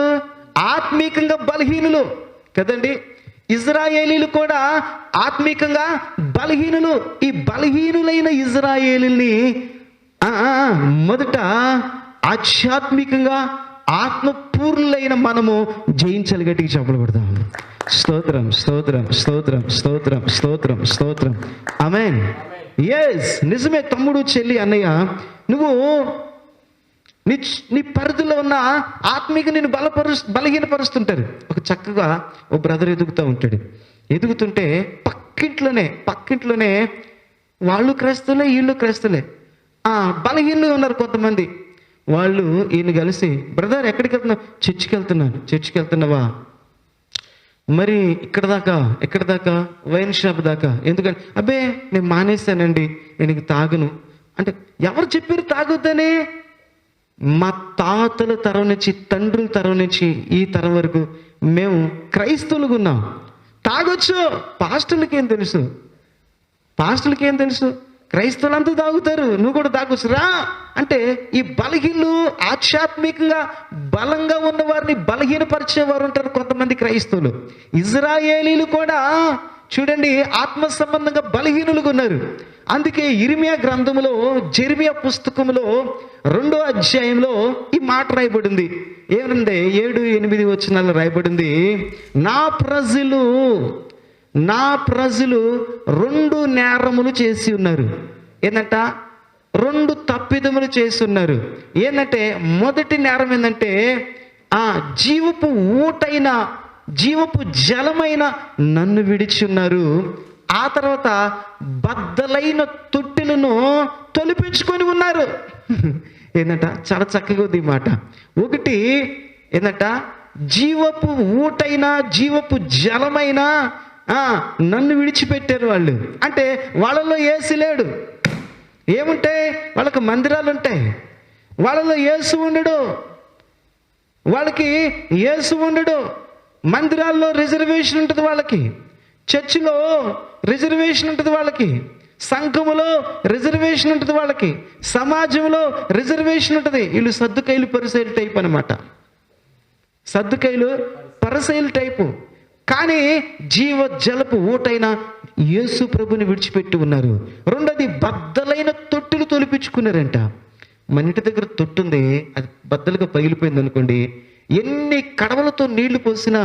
Speaker 4: ఆత్మీకంగా బలహీనులు కదండి. ఇజ్రాయేలీలు కూడా ఆత్మీకంగా బలహీనులు. ఈ బలహీనులైన ఇజ్రాయేలీల్ని మొదట ఆధ్యాత్మికంగా ఆత్మపూర్ణులైన మనము జయించాలి. గట్టిగా చెప్పలు కొడదాం. స్తోత్రం స్తోత్రం స్తోత్రం స్తోత్రం స్తోత్రం స్తోత్రం. ఆమేన్. ఎస్, నిజమే తమ్ముడు, చెల్లి, అన్నయ్య, నువ్వు నీ పరిధిలో ఉన్న ఆత్మీయ నేను బలహీనపరుస్తుంటారు. ఒక చక్కగా ఓ బ్రదర్ ఎదుగుతూ ఉంటాడు. ఎదుగుతుంటే పక్కింట్లోనే వాళ్ళు క్రైస్తవులే, వీళ్ళు క్రైస్తవులే, బలహీనలు ఉన్నారు కొంతమంది. వాళ్ళు ఈయన కలిసి, బ్రదర్ ఎక్కడికి వెళ్తున్నావు? చర్చికి వెళ్తున్నావా? మరి ఎక్కడ దాకా? వైన్ షాప్ దాకా. ఎందుకంటే అబ్బే నేను మానేశానండి, నేను తాగను అంటే. ఎవరు చెప్పారు తాగొద్దని? మా తాతల తరం నుంచి, తండ్రుల తరం నుంచి ఈ తరం వరకు మేము క్రైస్తవులుగా ఉన్నాం. తాగొచ్చు, పాస్టర్లకి ఏం తెలుసు? క్రైస్తవులంతా తాగుతారు, నువ్వు కూడా తాగొచ్చు రా అంటే. ఈ బలహీనులు ఆధ్యాత్మికంగా బలంగా ఉన్న వారిని బలహీనపరిచేవారు ఉంటారు కొంతమంది క్రైస్తవులు. ఇజ్రాయేలీలు కూడా చూడండి ఆత్మ సంబంధంగా బలహీనులుగా ఉన్నారు. అందుకే ఇర్మియా గ్రంథములో, జెర్మియా పుస్తకములో 2వ అధ్యాయంలో ఈ మాట రాయబడింది. ఏమనంటే 7-8 వచనాలు రాయబడింది, నా ప్రజలు 2 నేరములు చేసి ఉన్నారు. ఏంటంట? 2 తప్పిదములు చేసి ఉన్నారు. ఏంటంటే మొదటి నేరం ఏంటంటే జీవపు ఊటైన, జీవపు జలమైన నన్ను విడిచి ఉన్నారు. ఆ తర్వాత బద్దలైన తొట్టెలను తొలిపించుకొని ఉన్నారు. ఏంటంట? చాలా చక్కగా ఉంది ఈ మాట. ఒకటి ఏంటంట? జీవపు ఊటైన, జీవపు జలమైన నన్ను విడిచిపెట్టారు వాళ్ళు. అంటే వాళ్ళలో యేసు లేడు. ఏముంటాయి? వాళ్ళకి మందిరాలు ఉంటాయి, వాళ్ళలో యేసు ఉండడు. వాళ్ళకి యేసు ఉండడు. మందిరాల్లో రిజర్వేషన్ ఉంటుంది వాళ్ళకి, చర్చిలో రిజర్వేషన్ ఉంటుంది వాళ్ళకి, సంఘములో రిజర్వేషన్ ఉంటుంది వాళ్ళకి, సమాజంలో రిజర్వేషన్ ఉంటుంది. వీళ్ళు సద్దుకైలు పరిసైలు టైప్ అనమాట. సద్దుకైలు పరిసైలు టైపు. కానీ జీవ జలపు ఊటైన యేసు ప్రభుని విడిచిపెట్టి ఉన్నారు. రెండోది బద్దలైన తొట్టులు తొలిపించుకున్నారంట. మన ఇంటి దగ్గర తొట్టు ఉంది, అది బద్దలుగా పగిలిపోయింది అనుకోండి, ఎన్ని కడవలతో నీళ్లు పోసినా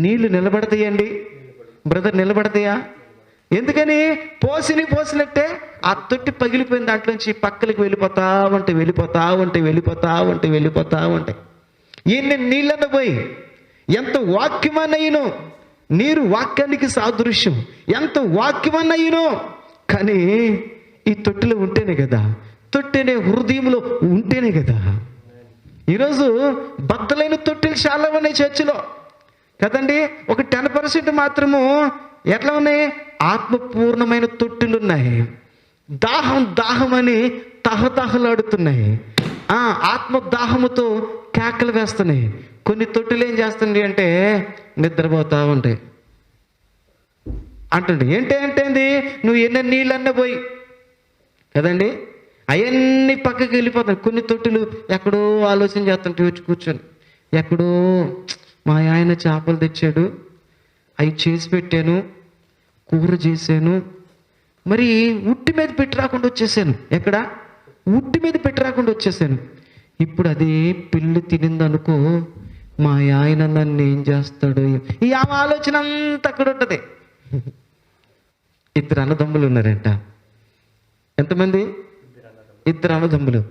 Speaker 4: నీళ్లు నిలబడతాయండి బ్రదర్? నిలబడతాయా? ఎందుకని? పోసినట్టే ఆ తొట్టి పగిలిపోయిన దాంట్లోంచి పక్కలకి వెళ్ళిపోతా ఉంటాయి. ఎన్ని నీళ్ళన్న పోయి, ఎంత వాక్యమన్నయ్యను, నీరు వాక్యానికి సాదృశ్యం, ఎంత వాక్యమన్నయ్యను, కానీ ఈ తొట్టిలో ఉంటేనే కదా, తొట్టెనే హృదయంలో ఉంటేనే కదా. ఈరోజు బద్దలైన తొట్టెలు చాలా ఉన్నాయి చర్చిలో కదండి. ఒక 10% మాత్రము ఎట్లా ఉన్నాయి? ఆత్మపూర్ణమైన తొట్టెలు ఉన్నాయి. దాహం అని తహతహలాడుతున్నాయి. ఆత్మ దాహముతో కేకలు వేస్తున్నాయి. కొన్ని తొట్టెలు ఏం చేస్తుంది అంటే నిద్రపోతా ఉంటాయి అంటుండే. ఏంటి నువ్వు ఎన్ని నీళ్ళన్నా పోయి కదండి, అవన్నీ పక్కకి వెళ్ళిపోతాయి. కొన్ని తొట్టెలు ఎక్కడో ఆలోచన చేస్తుంటే వచ్చి కూర్చొని, ఎక్కడో మా ఆయన చేపలు తెచ్చాడు, అవి చేసి పెట్టాను, కూర చేశాను, మరి ఉట్టి మీద పెట్టి రాకుండా వచ్చేసాను. ఎక్కడ? ఉట్టి మీద పెట్టి రాకుండా వచ్చేసాను. ఇప్పుడు అదే పిల్లి తినిందనుకో, మా ఆయన నన్ను ఏం చేస్తాడు, ఈ ఆమె ఆలోచన అంతా అక్కడ ఉంటుంది. 2 అన్నదమ్ములు ఉన్నారంట. ఎంతమంది? 2 అన్నదమ్ములు.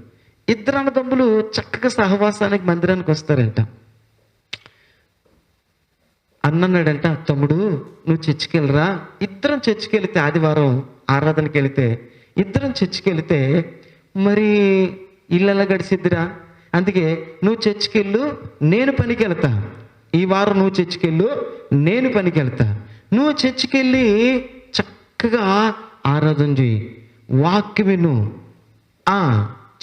Speaker 4: 2 అన్నదమ్ములు చక్కగా సహవాసానికి మందిరానికి వస్తారంట. అన్నాడంట, తమ్ముడు నువ్వు చర్చికి వెళ్ళరా, ఇద్దరం చర్చికి వెళితే, ఆదివారం ఆరాధనకి వెళితే, ఇద్దరం చర్చికి వెళితే మరి ఇల్లు ఎలా గడిచిద్దిరా, అందుకే నువ్వు చర్చికి వెళ్ళు, నేను పనికి వెళ్తా. ఈ వారం నువ్వు చర్చికి వెళ్ళు, నేను పనికి వెళ్తా. నువ్వు చర్చికి వెళ్ళి చక్కగా ఆరాధన చేయి, వాక్యం విను,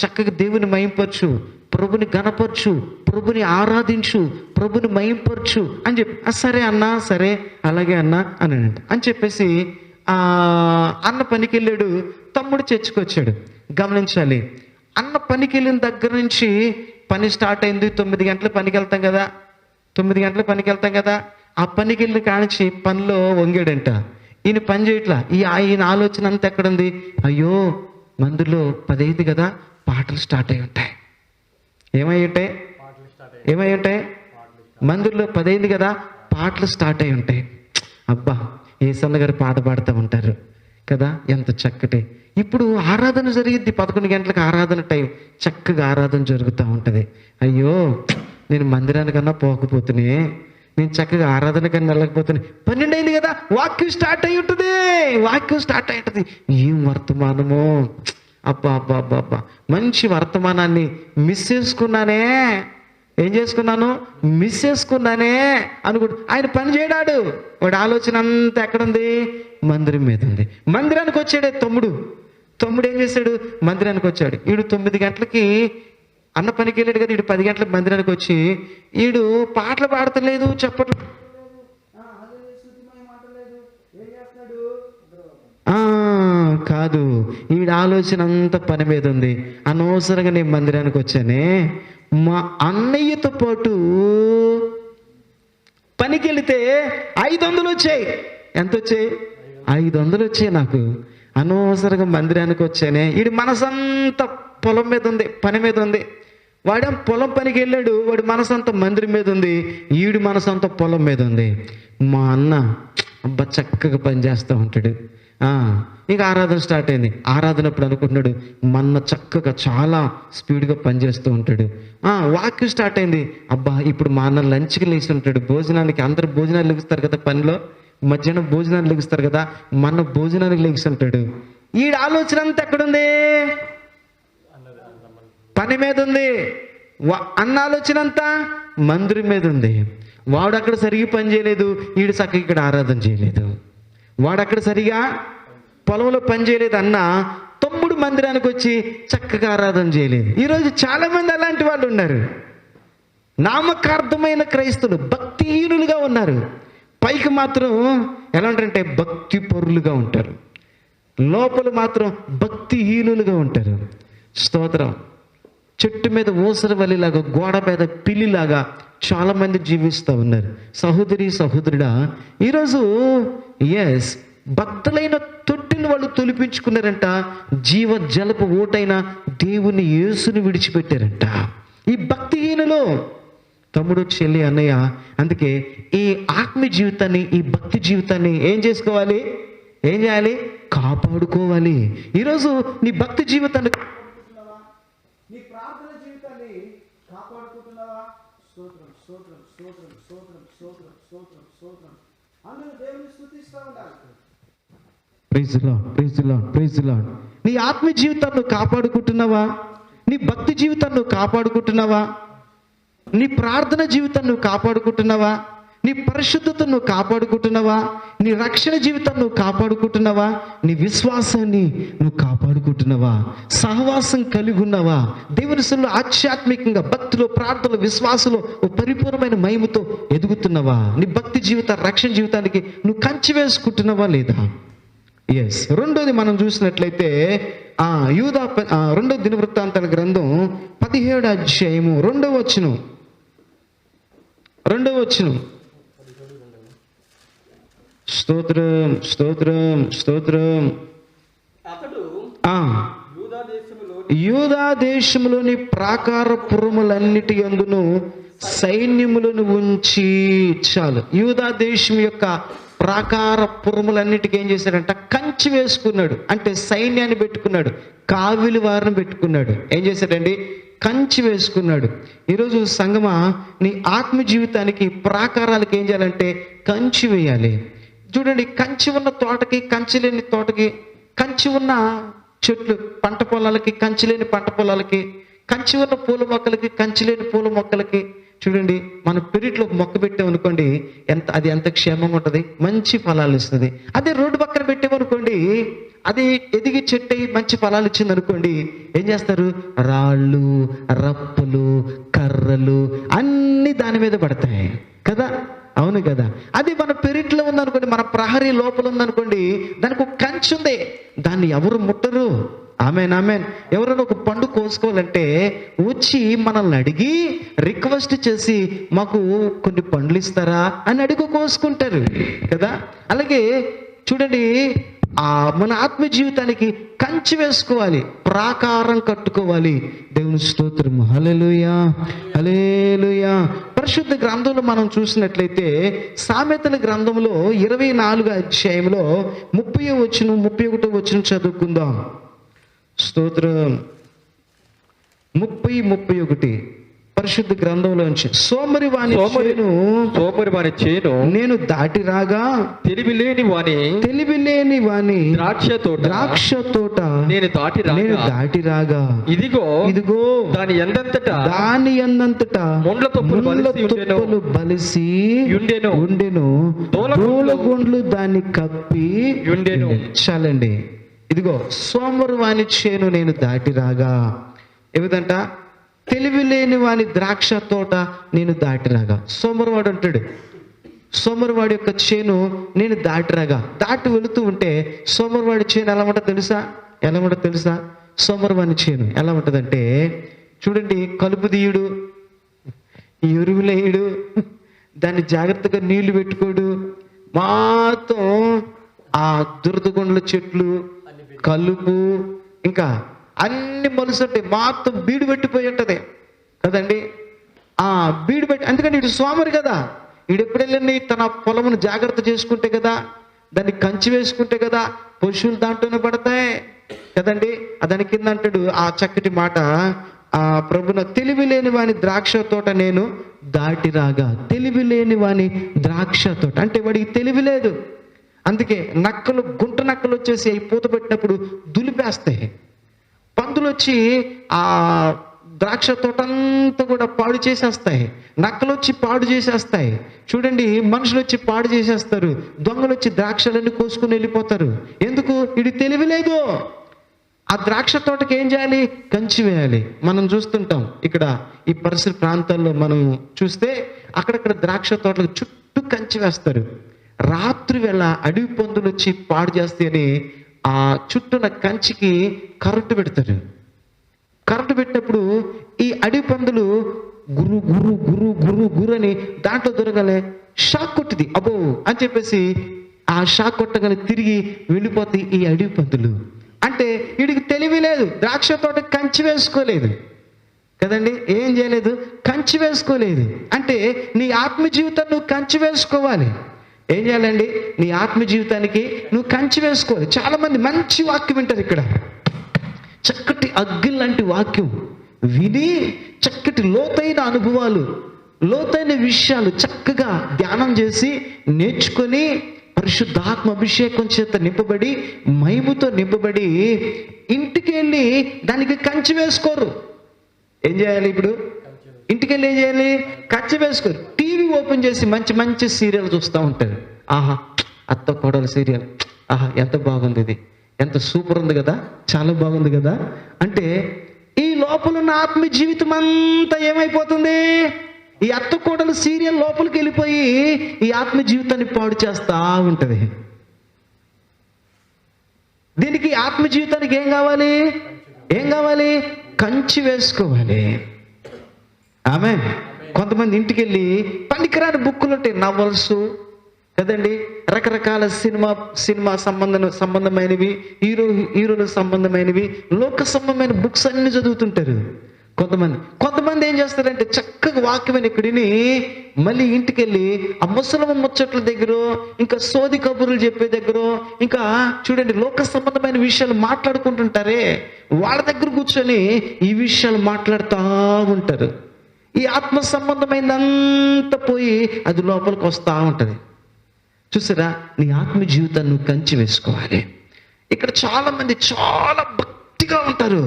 Speaker 4: చక్కగా దేవుని మహింపరచు, ప్రభుని గణపరచు, ప్రభుని ఆరాధించు, ప్రభుని మహింపరచు అని చెప్పి, సరే అన్నా, సరే అలాగే అన్నా అని చెప్పేసి అన్న పనికి వెళ్ళాడు. తమ్ముడు చర్చికి వచ్చాడు. గమనించాలి, అన్న పనికి వెళ్ళిన దగ్గర నుంచి పని స్టార్ట్ అయింది. 9 గంటల పనికి వెళ్తాం కదా, 9 గంటల పనికి వెళ్తాం కదా, ఆ పనికి వెళ్ళి కానించి పనిలో వంగాడంట. ఈయన పని చేయట్లా. ఈయన ఆలోచన అంతా ఎక్కడుంది? అయ్యో మందులో 10 అయింది కదా, పాటలు స్టార్ట్ అయి ఉంటాయి. ఏమై ఉంటాయి? మందిర్లో 10 అయింది కదా, పాటలు స్టార్ట్ అయి ఉంటాయి. అబ్బా, ఏసన్న గారు పాట పాడుతూ ఉంటారు కదా, ఎంత చక్కటి. ఇప్పుడు ఆరాధన జరిగిద్ది, 11 గంటలకు ఆరాధన టైం, చక్కగా ఆరాధన జరుగుతూ ఉంటుంది. అయ్యో నేను మందిరానికన్నా పోకపోతునే, నేను చక్కగా ఆరాధనకన్నా వెళ్ళకపోతున్నా, 12 అయింది కదా, వాక్యం స్టార్ట్ అయి ఉంటుంది. ఏం వర్తమానమో, అబ్బా మంచి వర్తమానాన్ని మిస్ చేసుకున్నానే అనుకుంటు ఆయన పని చేయడాడు. వాడి ఆలోచన అంతా ఎక్కడుంది? మందిరం మీద ఉంది. మందిరానికి వచ్చాడే తమ్ముడు ఏం చేశాడు? మందిరానికి వచ్చాడు. వీడు 9 గంటలకి అన్న పనికి వెళ్ళాడు కదా, వీడు 10 గంటలకు మందిరానికి వచ్చి వీడు పాటలు పాడతలేదు, చెప్పట్లేదు, కాదు, వీడి ఆలోచన అంతా పని మీద ఉంది. అనవసరంగా నేను మందిరానికి వచ్చానే, మా అన్నయ్యతో పాటు పనికి వెళితే 500 వచ్చాయి. ఎంత వచ్చాయి? 500 వచ్చాయి నాకు. అనవసరంగా మందిరానికి వచ్చానే. వీడి మనసంతా పొలం మీద ఉంది, పని మీద ఉంది. వాడేం పొలం పనికి వెళ్ళాడు, వాడి మనసంతా మందిరం మీద ఉంది, వీడి మనసంతా పొలం మీద ఉంది. మా అన్న అబ్బా చక్కగా పని చేస్తూ ఉంటాడు. ఇక ఆరాధన స్టార్ట్ అయింది. ఆరాధనప్పుడు అనుకుంటున్నాడు, మన్న చక్కగా చాలా స్పీడ్గా పనిచేస్తూ ఉంటాడు. వాక్యం స్టార్ట్ అయింది. అబ్బా ఇప్పుడు మా అన్న లంచ్కి లేచి ఉంటాడు, భోజనానికి, అందరు భోజనాలు లెగుస్తారు కదా, పనిలో మధ్యాహ్నం భోజనాలు లెగుస్తారు కదా, మన భోజనానికి లెగిసి ఉంటాడు. ఈ ఆలోచన అంతా ఎక్కడుంది? పని మీద ఉంది. అన్న ఆలోచన అంతా మందిరం మీద ఉంది. వాడు అక్కడ సరిగ్గా పని చేయలేదు, వీడు చక్కగా ఇక్కడ ఆరాధన చేయలేదు. వాడు అక్కడ సరిగా పొలంలో పని చేయలేదు, అన్న తమ్ముడు మందిరానికి వచ్చి చక్కగా ఆరాధన చేయలేదు. ఈరోజు చాలామంది అలాంటి వాళ్ళు ఉన్నారు. నామకార్థమైన క్రైస్తవులు భక్తిహీనులుగా ఉన్నారు. పైకి మాత్రం ఎలా ఉంటారంటే భక్తి పరులుగా ఉంటారు, లోపల మాత్రం భక్తిహీనులుగా ఉంటారు. స్తోత్రం. చెట్టు మీద ఊసరవల్లిలాగా, గోడ మీద పిల్లిలాగా చాలా మంది జీవిస్తూ ఉన్నారు. సహోదరి సహోదరుడా, ఈరోజు భక్తులైన తొట్టిని వాళ్ళు తొలిపించుకున్నారంట. జీవ జలపు ఓటైన దేవుని యేసుని విడిచిపెట్టారంట. ఈ భక్తిహీనలో తమ్ముడు, చెల్లి, అన్నయ్య, అందుకే ఈ ఆత్మీయ జీవితాన్ని, ఈ భక్తి జీవితాన్ని ఏం చేసుకోవాలి? ఏం చేయాలి? కాపాడుకోవాలి. ఈరోజు నీ భక్తి జీవితాన్ని, నీ ప్రార్థన జీవితాన్ని కాపాడుకుంటున్నావా? స్తోత్రం స్తోత్రం స్తోత్రం స్తోత్రం స్తోత్రం స్తోత్రం స్తోత్రం అందరూ దేవుని స్తుతిస్తూ ఉండాలి. Praise the Lord, praise the Lord, praise the Lord. నీ ఆత్మీయ జీవితాన్ని కాపాడుకుంటున్నావా? నీ భక్తి జీవితాన్ని కాపాడుకుంటున్నావా? నీ ప్రార్థన జీవితాన్ని కాపాడుకుంటున్నావా? నీ పరిశుద్ధతను కాపాడుకుంటున్నావా? నీ రక్షణ జీవితాన్ని కాపాడుకుంటున్నావా? నీ విశ్వాసాన్ని నువ్వు కాపాడుకుంటున్నావా? సహవాసం కలిగి ఉన్నావా? దేవుని సన్నిధిలో ఆధ్యాత్మికంగా భక్తిలో, ప్రార్థనలో, విశ్వాసంలో పరిపూర్ణమైన మహిమతో ఎదుగుతున్నావా? నీ భక్తి జీవిత, రక్షణ జీవితానికి నువ్వు కంచి వేసుకుంటున్నావా లేదా? రెండోది మనం చూసినట్లయితే యూదా రెండో దినవృత్తాంతాల గ్రంథం 17వ అధ్యాయము 2వ వచనం. స్తోత్రం స్తోత్రం స్తోత్రం. యూదా దేశములోని ప్రాకార పురములన్నిటి యందును సైన్యములను ఉంచి, చాలు, యూదా దేశం యొక్క ప్రాకార పురములన్నిటికీ ఏం చేశాడంట? కంచి వేసుకున్నాడు. అంటే సైన్యాన్ని పెట్టుకున్నాడు, కావిలి వారిని పెట్టుకున్నాడు. ఏం చేశాడండి? కంచి వేసుకున్నాడు. ఈరోజు సంగమా, నీ ఆత్మ జీవితానికి, ప్రాకారాలకి ఏం చేయాలంటే కంచి వేయాలి. చూడండి, కంచి ఉన్న తోటకి, కంచి లేని తోటకి, కంచి ఉన్న చెట్లు పంట పొలాలకి, కంచి లేని పంట పొలాలకి, కంచి ఉన్న పూల మొక్కలకి, కంచి లేని పూల మొక్కలకి, చూడండి, మన పెరట్లో మొక్క పెట్టామనుకోండి, అది ఎంత క్షేమంగా ఉంటుంది, మంచి ఫలాలు ఇస్తుంది. అదే రోడ్డు పక్కన పెట్టామనుకోండి, అది ఎదిగి చెట్టు అయి మంచి ఫలాలు ఇచ్చింది అనుకోండి, ఏం చేస్తారు? రాళ్ళు, రప్పలు, కర్రలు అన్నీ దాని మీద పడతాయి కదా. అవును కదా. అది మన పెరట్లో ఉందనుకోండి, మన ప్రహరీ లోపల ఉందనుకోండి, దానికి ఒక కంచి ఉంది, దాన్ని ఎవరు ముట్టరు. Amen, amen. ఎవరైనా ఒక పండు కోసుకోవాలంటే వచ్చి మనల్ని అడిగి రిక్వెస్ట్ చేసి మాకు కొన్ని పండ్లు ఇస్తారా అని అడిగి కోసుకుంటారు కదా. అలాగే చూడండి, మన ఆత్మ జీవితానికి కంచి వేసుకోవాలి, ప్రాకారం కట్టుకోవాలి. దేవుని స్తోత్రం. హల్లెలూయా, హల్లెలూయా. పరిశుద్ధ గ్రంథంలో మనం చూసినట్లయితే సామెతల గ్రంథంలో 24వ అధ్యాయంలో 30వ వచనం 31వ వచనం చదువుకుందాం. స్తోత్రం. 30-31 పరిశుద్ధ గ్రంథంలోంచి. సోమరి వాని చేను నేను దాటి రాగా, తెలివిలేని వాని ద్రాక్ష తోట నేను దాటి రాగా, ఇదిగో దాని ఎందంతటా ముండ్ల తుప్పలు బలిసి ఉండెను, పూలగొండ్లు దాన్ని కప్పి ఉండెను. చాలండి. ఇదిగో సోమరు వాని చేను నేను దాటి రాగా, ఏమిదంట? తెలివి లేని వాని ద్రాక్ష తోట నేను దాటి రాగా. సోమరువాడు అంటాడు, సోమరువాడి యొక్క చేను నేను దాటి రాగా. దాటి వెళుతూ ఉంటే సోమరువాడి చేను ఎలా ఉంటుందో తెలుసా? సోమరువాని చేను ఎలా ఉంటుందంటే, చూడండి, కలుపు తీయుడు, ఎరువులేయుడు, దాన్ని జాగ్రత్తగా నీళ్లు పెట్టుకోడు, మొత్తం ఆ దురదగొండల చెట్లు, కలుపు, ఇంకా అన్ని మొలుసుంటాయి, మొత్తం బీడు పెట్టిపోయి ఉంటది కదండి. బీడు పెట్టి, ఎందుకంటే ఇటు సోమరి కదా, వీడు ఎప్పుడెళ్ళని తన పొలమును జాగ్రత్త చేసుకుంటే కదా, దాన్ని కంచి వేసుకుంటే కదా పశువులు దాంట్లోనే పడతాయి కదండి. దాని కింద అంటాడు ఆ చక్కటి మాట, ప్రభున తెలివి లేని వాని ద్రాక్ష తోట నేను దాటి రాగా. తెలివి లేని వాని ద్రాక్ష తోట అంటే వాడికి తెలివి లేదు. అందుకే నక్కలు, గుంట నక్కలు వచ్చేసి అవి పూత పెట్టినప్పుడు దులిపేస్తాయి. పందులు వచ్చి ఆ ద్రాక్ష తోటంతా కూడా పాడు చేసేస్తాయి. నక్కలు వచ్చి పాడు చేసేస్తాయి. చూడండి, మనుషులు వచ్చి పాడు చేసేస్తారు. దొంగలు వచ్చి ద్రాక్షలన్నీ కోసుకుని వెళ్ళిపోతారు. ఎందుకు? ఇది తెలివిలేదు. ఆ ద్రాక్ష తోటకి ఏం చేయాలి? కంచి వేయాలి. మనం చూస్తుంటాం ఇక్కడ ఈ పరిసర ప్రాంతాల్లో మనం చూస్తే అక్కడక్కడ ద్రాక్ష తోటలకు చుట్టూ కంచి వేస్తారు. రాత్రి వేళ అడవి పందులు వచ్చి పాడు చేస్తాయని ఆ చుట్టూన కంచికి కరెంటు పెడతారు. కరెంటు పెట్టినప్పుడు ఈ అడవి పందులు గురు గురు గురు గురు గురు అని దాంట్లో దొరకలే షాక్ కొట్టింది, అబ్బో అని చెప్పేసి ఆ షాక్ కొట్టగానే తిరిగి వెళ్ళిపోతాయి ఈ అడవి పందులు. అంటే వీడికి తెలివి లేదు, ద్రాక్ష తోట కంచి వేసుకోలేదు కదండి, ఏం చేయలేదు, కంచి వేసుకోలేదు. అంటే నీ ఆత్మ జీవితాన్ని నువ్వు కంచి వేసుకోవాలి. ఏం చేయాలండి, నీ ఆత్మ జీవితానికి నువ్వు కంచి వేసుకోవాలి. చాలా మంది మంచి వాక్యం వింటారు, ఇక్కడ చక్కటి అగ్గి లాంటి వాక్యం విని చక్కటి లోతైన అనుభవాలు, లోతైన విషయాలు చక్కగా ధ్యానం చేసి నేర్చుకొని పరిశుద్ధాత్మ అభిషేకం చేత నింపబడి మహిమతో నింపబడి ఇంటికి వెళ్ళి దానికి కంచి వేసుకోరు. ఏం చేయాలి ఇప్పుడు, ఇంటికి వెళ్ళి ఏం చేయాలి, కంచి వేసుకోరు. టీవీ ఓపెన్ చేసి మంచి మంచి సీరియల్ చూస్తూ ఉంటారు. ఆహా అత్త కోడలు సీరియల్, ఆహా ఎంత బాగుంది, ఇది ఎంత సూపర్ ఉంది కదా, చాలా బాగుంది కదా. అంటే ఈ లోపల ఉన్న ఆత్మ జీవితం అంతా ఏమైపోతుంది, ఈ అత్త కోడలు సీరియల్ లోపలికి వెళ్ళిపోయి ఈ ఆత్మ జీవితాన్ని పాడు చేస్తా ఉంటది. దీనికి ఆత్మ జీవితానికి ఏం కావాలి, ఏం కావాలి, కంచి వేసుకోవాలి. ఆమె కొంతమంది ఇంటికి వెళ్ళి పనికిరాని బుక్కులు ఉంటాయి, నవల్స్ కదండి, రకరకాల సినిమా సంబంధమైనవి, హీరోలకు సంబంధమైనవి, లోక సంబంధమైన బుక్స్ అన్ని చదువుతుంటారు. కొంతమంది ఏం చేస్తారంటే చక్కగా వాక్యమైన ఇక్కడిని మళ్ళీ ఇంటికి వెళ్ళి ఆ ముసలమ్మ ముచ్చట్ల దగ్గర, ఇంకా సోది కబుర్లు చెప్పే దగ్గర, ఇంకా చూడండి లోక సంబంధమైన విషయాలు మాట్లాడుకుంటుంటారే, వాళ్ళ దగ్గర కూర్చొని ఈ విషయాలు మాట్లాడుతూ ఉంటారు. ఈ ఆత్మ సంబంధమైనంతా పోయి అది లోపలికి వస్తూ ఉంటుంది. చూసారా, నీ ఆత్మ జీవితాన్ని నువ్వు కంచి వేసుకోవాలి. ఇక్కడ చాలా మంది చాలా భక్తిగా ఉంటారు,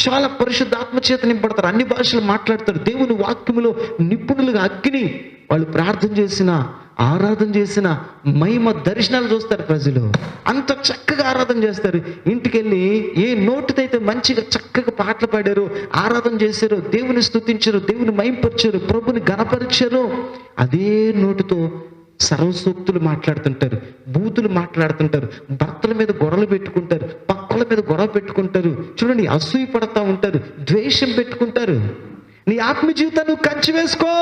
Speaker 4: చాలా పరిశుద్ధాత్మ చేత నింపడతారు, అన్ని భాషలు మాట్లాడతారు, దేవుని వాక్యములో నిపుణులుగా అగ్ని, వాళ్ళు ప్రార్థన చేసిన ఆరాధన చేసిన మహిమ దర్శనాలు చూస్తారు ప్రజలు, అంత చక్కగా ఆరాధన చేస్తారు. ఇంటికి వెళ్ళి ఏ నోటితైతే మంచిగా చక్కగా పాటలు పాడారు, ఆరాధన చేశారు, దేవుని స్తుతించారు, దేవుని మహిమపరిచారు, ప్రభుని ఘనపరిచారు, అదే నోటితో సర్వసూక్తులు మాట్లాడుతుంటారు, బూతులు మాట్లాడుతుంటారు, భర్తల మీద గొడవలు పెట్టుకుంటారు, పక్కల మీద గొడవ పెట్టుకుంటారు, చూడండి అసూయ పడతా ఉంటారు, ద్వేషం పెట్టుకుంటారు. నీ ఆత్మ జీవితాన్ని నువ్వు కంచి వేసుకో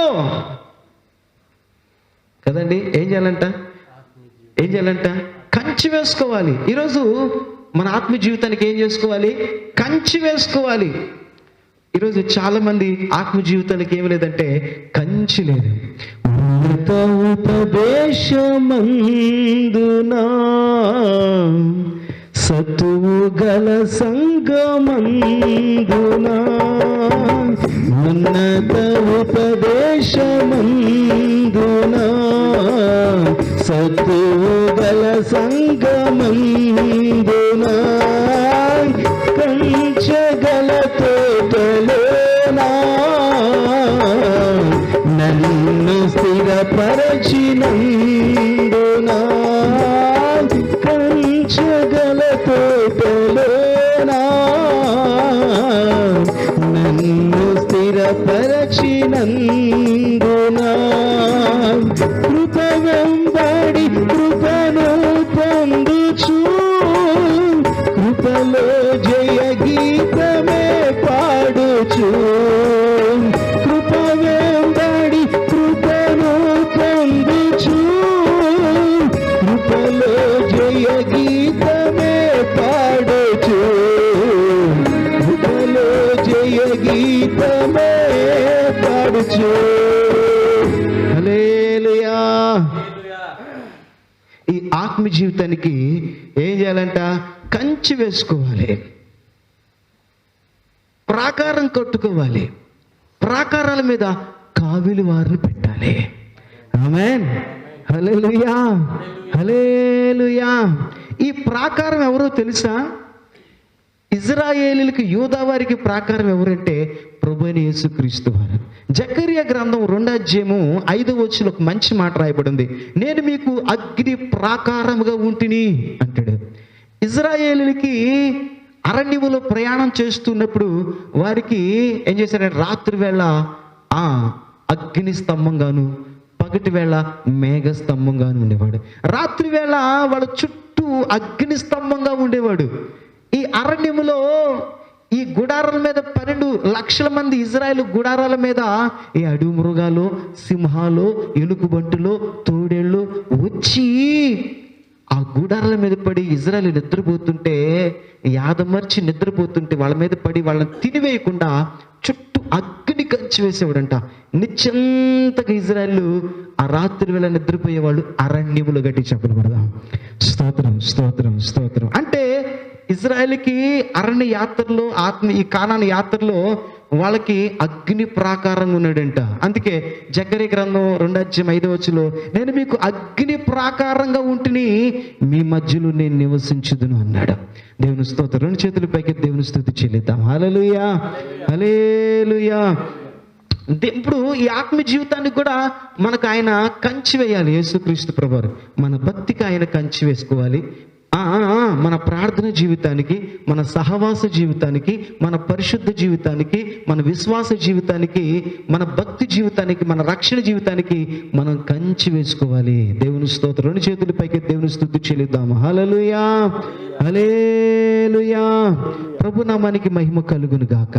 Speaker 4: కదండి. ఏం చేయాలంట, కంచి వేసుకోవాలి. ఈరోజు మన ఆత్మ జీవితానికి ఏం చేసుకోవాలి, కంచి వేసుకోవాలి. ఈరోజు చాలా మంది ఆత్మ జీవితానికి ఏమి లేదంటే కంచి లేదు. ఉపదేశమందునా సతువు గల సంగమందునా, ఉన్నత ఉపదేశమందునా సతువు గల సంగమందునా, కంచగల తోటలోనా నన్ను స్థిరపరచినందునా, కంచగల తోటలోనా నన్ను స్థిరపరచినందునా, కృప వెంబడి కృపను పొందుచు కృపలో జయ గీతమే పాడుచు, కృప వెంబడి కృపను పొందుచు కృపలో జయ గీతమే పాడుచు, కృపలో జయ గీతమే పాడుచు. హల్లెలూయా. ఈ ఆత్మ జీవితానికి ఏం చేయాలంట, కంచి వేసుకోవాలి, ప్రాకారం కట్టుకోవాలి, ప్రాకారాల మీద కావిలి వారిని పెట్టాలి. ఆమేన్. హల్లెలూయా, హల్లెలూయా. ఈ ప్రాకారం ఎవరో తెలుసా, ఇజ్రాయేలీలకు యూదా వారికి ప్రాకారం ఎవరంటే ప్రభువైన యేసుక్రీస్తు వారు. జకరియా గ్రంథం 2:5 ఒక మంచి మాట రాయబడింది, నేను మీకు అగ్ని ప్రాకారముగా ఉంటిని అంటాడు. ఇజ్రాయేలీలకి అరణ్యములో ప్రయాణం చేస్తున్నప్పుడు వారికి ఏం చేశారంటే రాత్రి వేళ అగ్ని స్తంభంగాను, పగటి వేళ మేఘ స్తంభంగాను ఉండేవాడు. రాత్రి వేళ వాళ్ళ చుట్టూ అగ్ని స్తంభంగా ఉండేవాడు. ఈ అరణ్యములో ఈ గుడారాల మీద 12 లక్షల మంది ఇజ్రాయేల్ గుడారాల మీద ఈ అడవి మృగాలు, సింహాలు, ఎలుగుబంటులు, తోడేళ్ళు వచ్చి ఆ గుడారాల మీద పడి ఇజ్రాయేల్ నిద్రపోతుంటే, యాదమర్చి నిద్రపోతుంటే వాళ్ళ మీద పడి వాళ్ళని తినివేయకుండా చుట్టూ అగ్ని కంచి వేసేవాడంట. నిత్యంతగా ఇజ్రాయేల్ ఆ రాత్రి వేళ నిద్రపోయేవాళ్ళు అరణ్యములు గట్టి చెప్పలు పడదాం. స్తోత్రం, స్తోత్రం, స్తోత్రం. అంటే ఇజ్రాయేల్కి అరణ్య యాత్రలో ఈ కానాను యాత్రలో వాళ్ళకి అగ్ని ప్రాకారంగా ఉన్నాడంట. అందుకే జకర్యా గ్రంథం 2:5 నేను మీకు అగ్ని ప్రాకారంగా ఉంటుని మీ మధ్యలో నేను నివసించుదును అన్నాడు. దేవుని స్తోత్రం. 2 చేతుల పైకి దేవుని స్తుతి చెల్లిద్దాం. హల్లెలూయా, హల్లెలూయా. ఇప్పుడు ఈ ఆత్మీయ జీవితానికి కూడా మనకు ఆయన కంచి వేయాలి. యేసుక్రీస్తు ప్రభువారు మన భక్తికి ఆయన కంచి వేసుకోవాలి. మన ప్రార్థన జీవితానికి, మన సహవాస జీవితానికి, మన పరిశుద్ధ జీవితానికి, మన విశ్వాస జీవితానికి, మన భక్తి జీవితానికి, మన రక్షణ జీవితానికి మనం కంచి వేసుకోవాలి. దేవుని స్తోత్రం. 2 చేతుల పైకి దేవుని స్తుతి చెల్లిద్దాము. హల్లెలూయా, హల్లెలూయా. ప్రభు నామానికి మహిమ కలుగును గాక.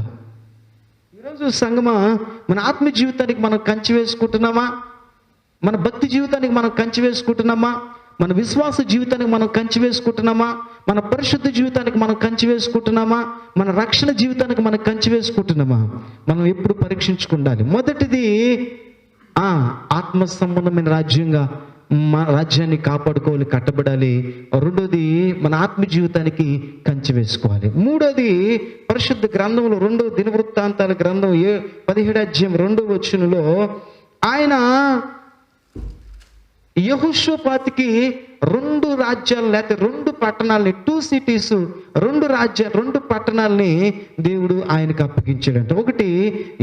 Speaker 4: ఈరోజు సంగమా, మన ఆత్మీయ జీవితానికి మనం కంచి వేసుకుంటున్నామా? మన భక్తి జీవితానికి మనం కంచి వేసుకుంటున్నామా? మన విశ్వాస జీవితానికి మనం కంచి వేసుకుంటున్నామా? మన పరిశుద్ధ జీవితానికి మనం కంచి వేసుకుంటున్నామా? మన రక్షణ జీవితానికి మనం కంచి వేసుకుంటున్నామా? మనం ఎప్పుడు పరీక్షించుకుండాలి. మొదటిది ఆత్మ సంబంధమైన రాజ్యంగా మన రాజ్యాన్ని కాపాడుకోవాలి, కట్టబడాలి. రెండోది మన ఆత్మ జీవితానికి కంచి వేసుకోవాలి. మూడోది పరిశుద్ధ గ్రంథంలో 2 దినవృత్తాంతాల గ్రంథం 17:2 ఆయన యెహోషాపాతుకి 2 రాజ్యాలు లేకపోతే 2 పట్టణాలని, 2 సిటీస్, 2 పట్టణాలని దేవుడు ఆయనకు అప్పగించాడంట. ఒకటి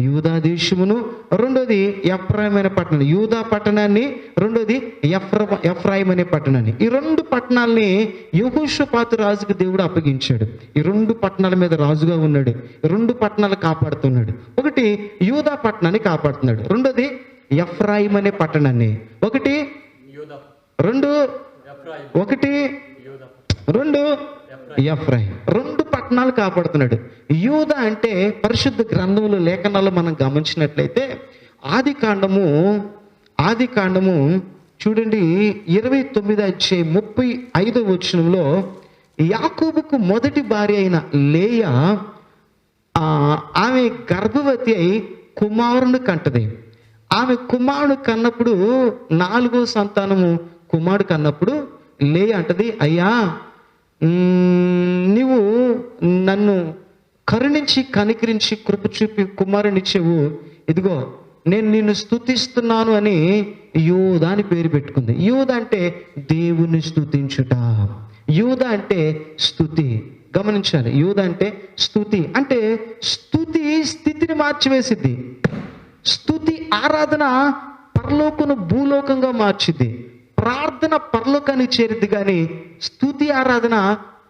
Speaker 4: యూదా దేశమును, రెండోది ఎఫ్రాయిం అనే పట్టణం. యూదా పట్టణాన్ని, రెండోది ఎఫ్రాయిం అనే పట్టణాన్ని. ఈ 2 పట్టణాలని యెహోషాపాతు రాజుకు దేవుడు అప్పగించాడు. ఈ 2 పట్టణాల మీద రాజుగా ఉన్నాడు. 2 పట్టణాలు కాపాడుతున్నాడు. ఒకటి యూదా పట్టణాన్ని కాపాడుతున్నాడు, రెండోది ఎఫ్రాయిం అనే పట్టణాన్ని. ఒకటి 2 పట్టణాలు కాపాడుతున్నాడు. యూదా అంటే పరిశుద్ధ గ్రంథంలో లేఖనాలు మనం గమనించినట్లయితే ఆది కాండము చూడండి 29:35 యాకోబుకు మొదటి భార్య అయిన లేయా ఆమె గర్భవతి అయి కుమారుని కంటది. ఆమె కుమారుడు కన్నప్పుడు 4వ సంతానము కుమారుడు కన్నప్పుడు లేయా అంటది, అయ్యా నీవు నన్ను కరుణించి కనికరించి కృప చూపి కుమారునిచ్చేవు, ఇదిగో నేను నిన్ను స్తుతిస్తున్నాను అని యూదా అని పేరు పెట్టుకుంది. యూదా అంటే దేవుని స్తుతించుట. యూదా అంటే స్తుతి. గమనించాలి, యూదా అంటే స్తుతి. అంటే స్తుతి స్థితిని మార్చివేసిద్ది. స్తుతి ఆరాధన పరలోకను భూలోకంగా మార్చిద్ది. ప్రార్థన పరలోకాన్ని చేరిద్ది, కానీ స్తుతి ఆరాధన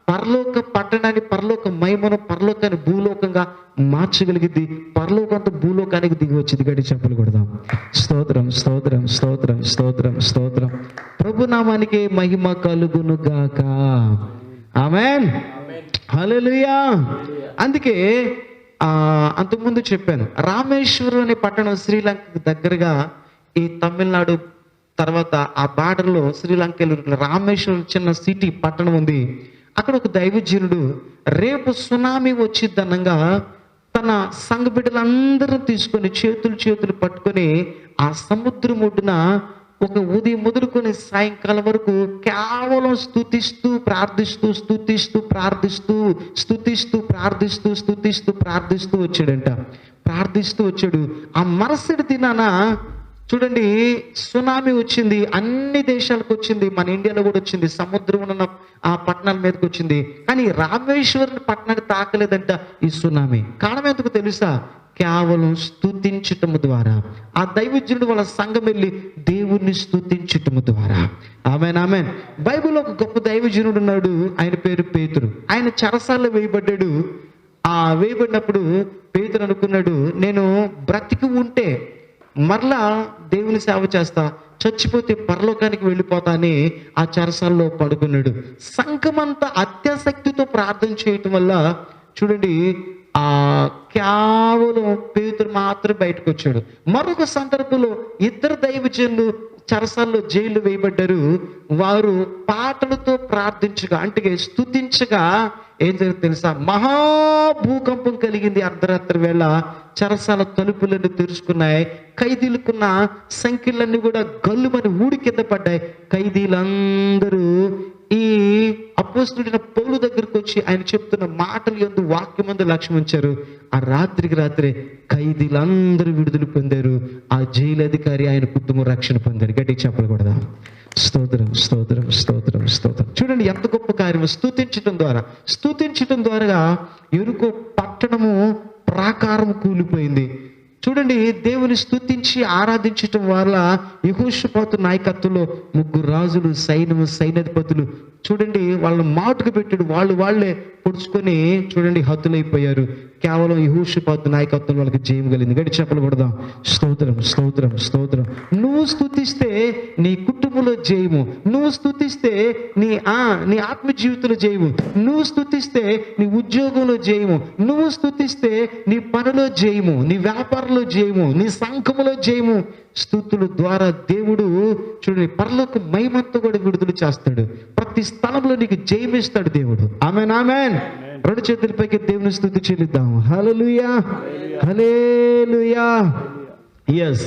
Speaker 4: పరలోక పట్టణాన్ని, పరలోక మహిమను, పరలోకాన్ని భూలోకంగా మార్చగలిగిద్ది. పరలోకంతో భూలోకానికి దిగి వచ్చింది. గడి చెప్పులు కొడదాం. స్తోత్రం, స్తోత్రం, స్తోత్రం, స్తోత్రం, స్తోత్రం. ప్రభునామానికి మహిమ కలుగును గాక. ఆమేన్, హల్లెలూయా. అందుకే అంతకుముందు చెప్పాను, రామేశ్వరం అనే పట్టణం శ్రీలంకకు దగ్గరగా, ఈ తమిళనాడు తర్వాత ఆ బార్డర్లో శ్రీలంకలో రామేశ్వరం చిన్న సిటీ పట్టణం ఉంది. అక్కడ ఒక దైవజనుడు రేపు సునామీ వచ్చిద్దనంగా తన సంఘ బిడ్డలందరూ తీసుకొని చేతులు పట్టుకొని ఆ సముద్రం ఒడ్డున ఒక ఉదయం మొదలుకొని సాయంకాలం వరకు కేవలం స్తుతిస్తూ వచ్చాడంట. ప్రార్థిస్తూ వచ్చాడు. ఆ మరుసటి దినాన చూడండి సునామీ వచ్చింది. అన్ని దేశాలకు వచ్చింది. మన ఇండియాలో కూడా వచ్చింది. సముద్రం ఉన్న ఆ పట్టణాల మీదకి వచ్చింది. కానీ రామేశ్వరం పట్టణాన్ని తాకలేదంట ఈ సునామీ. కారణం ఎందుకు తెలుసా? కేవలం స్తుతించటము ద్వారా. ఆ దైవజనుడు వాళ్ళ సంఘం వెళ్ళి దేవుణ్ణి స్తుతించటము ద్వారా. ఆమేన్, ఆమేన్. బైబిల్లో ఒక గొప్ప దైవజనుడు ఉన్నాడు. ఆయన పేరు పేతురు. ఆయన చెరసాల్లో వేయబడ్డాడు. ఆ వేయబడినప్పుడు పేతురు అనుకున్నాడు, నేను బ్రతికి ఉంటే మరలా దేవుని సేవ చేస్తా, చచ్చిపోతే పరలోకానికి వెళ్ళిపోతా అని ఆ చెరసాల్లో పడుకున్నాడు. సంఘమంతా అత్యాసక్తితో ప్రార్థన చేయటం వల్ల చూడండి కేవలం పేతురు మాత్రం బయటకు వచ్చాడు. మరొక సందర్భంలో ఇద్దరు దైవజనులు చెరసాల్లో జైలు వేయబడ్డారు. వారు పాటలతో ప్రార్థించగా అంటే స్తుతించగా ఏం జరిగింది తెలుసా? మహాభూకంపం కలిగింది. అర్ధరాత్రి వేళ చెరసాల తలుపులన్నీ తెరుచుకున్నాయి. ఖైదీలకున్న సంఖ్యలన్నీ కూడా గల్లుమని ఊడి కింద పడ్డాయి. ఖైదీలందరూ ఈ అపోస్తలుడైన పౌలు దగ్గరికి వచ్చి ఆయన చెప్తున్న మాటలు యందు వాక్యమందు లక్ష్యం ఉంచారు. ఆ రాత్రికి రాత్రే ఖైదీలందరూ విడుదల పొందారు. ఆ జైలు అధికారి ఆయన కుటుంబం రక్షణ పొందారు. గట్టిగా చెప్పకూడదా? స్తోత్రం, స్తోత్రం, స్తోత్రం, స్తోత్రం. చూడండి ఎంత గొప్ప కార్యము. స్తుతించటం ద్వారా ఎరుకో పట్టణము ప్రాకారం కూలిపోయింది. చూడండి, దేవుని స్తుతించి ఆరాధించటం వల్ల యెహోషాపాతు నాయకత్వంలో 3 రాజులు, సైన్యాధిపతులు చూడండి వాళ్ళని మాటుకు పెట్టాడు. వాళ్ళే పొడుచుకొని చూడండి హతులైపోయారు. కేవలం యెహోషాపాతు నాయకత్వం వాళ్ళకి జయం కలిగింది. గట్టి చెప్పలు కొడదాం. స్తోత్రం, స్తోత్రం, స్తోత్రం. నువ్వు స్తుతిస్తే నీ కుటుంబంలో జయము. నువ్వు స్తుతిస్తే నీ ఆత్మ జీవితంలో జయము. నువ్వు స్తుతిస్తే నీ ఉద్యోగంలో జయము. నువ్వు స్తుతిస్తే నీ పనిలో జయము, నీ వ్యాపారంలో జయము, నీ సంఘములో జయము. స్తుతుల ద్వారా దేవుడు చూడండి పరలోక మహిమంతో కూడా విడుదల చేస్తాడు. ప్రతి స్థలంలో నీకు జయమిస్తాడు దేవుడు. ఆమేన్, ఆమేన్. 2 చేతులపైకి దేవుని స్తుతి చెల్లిద్దాం. హల్లెలూయా, హల్లెలూయా. ఎస్,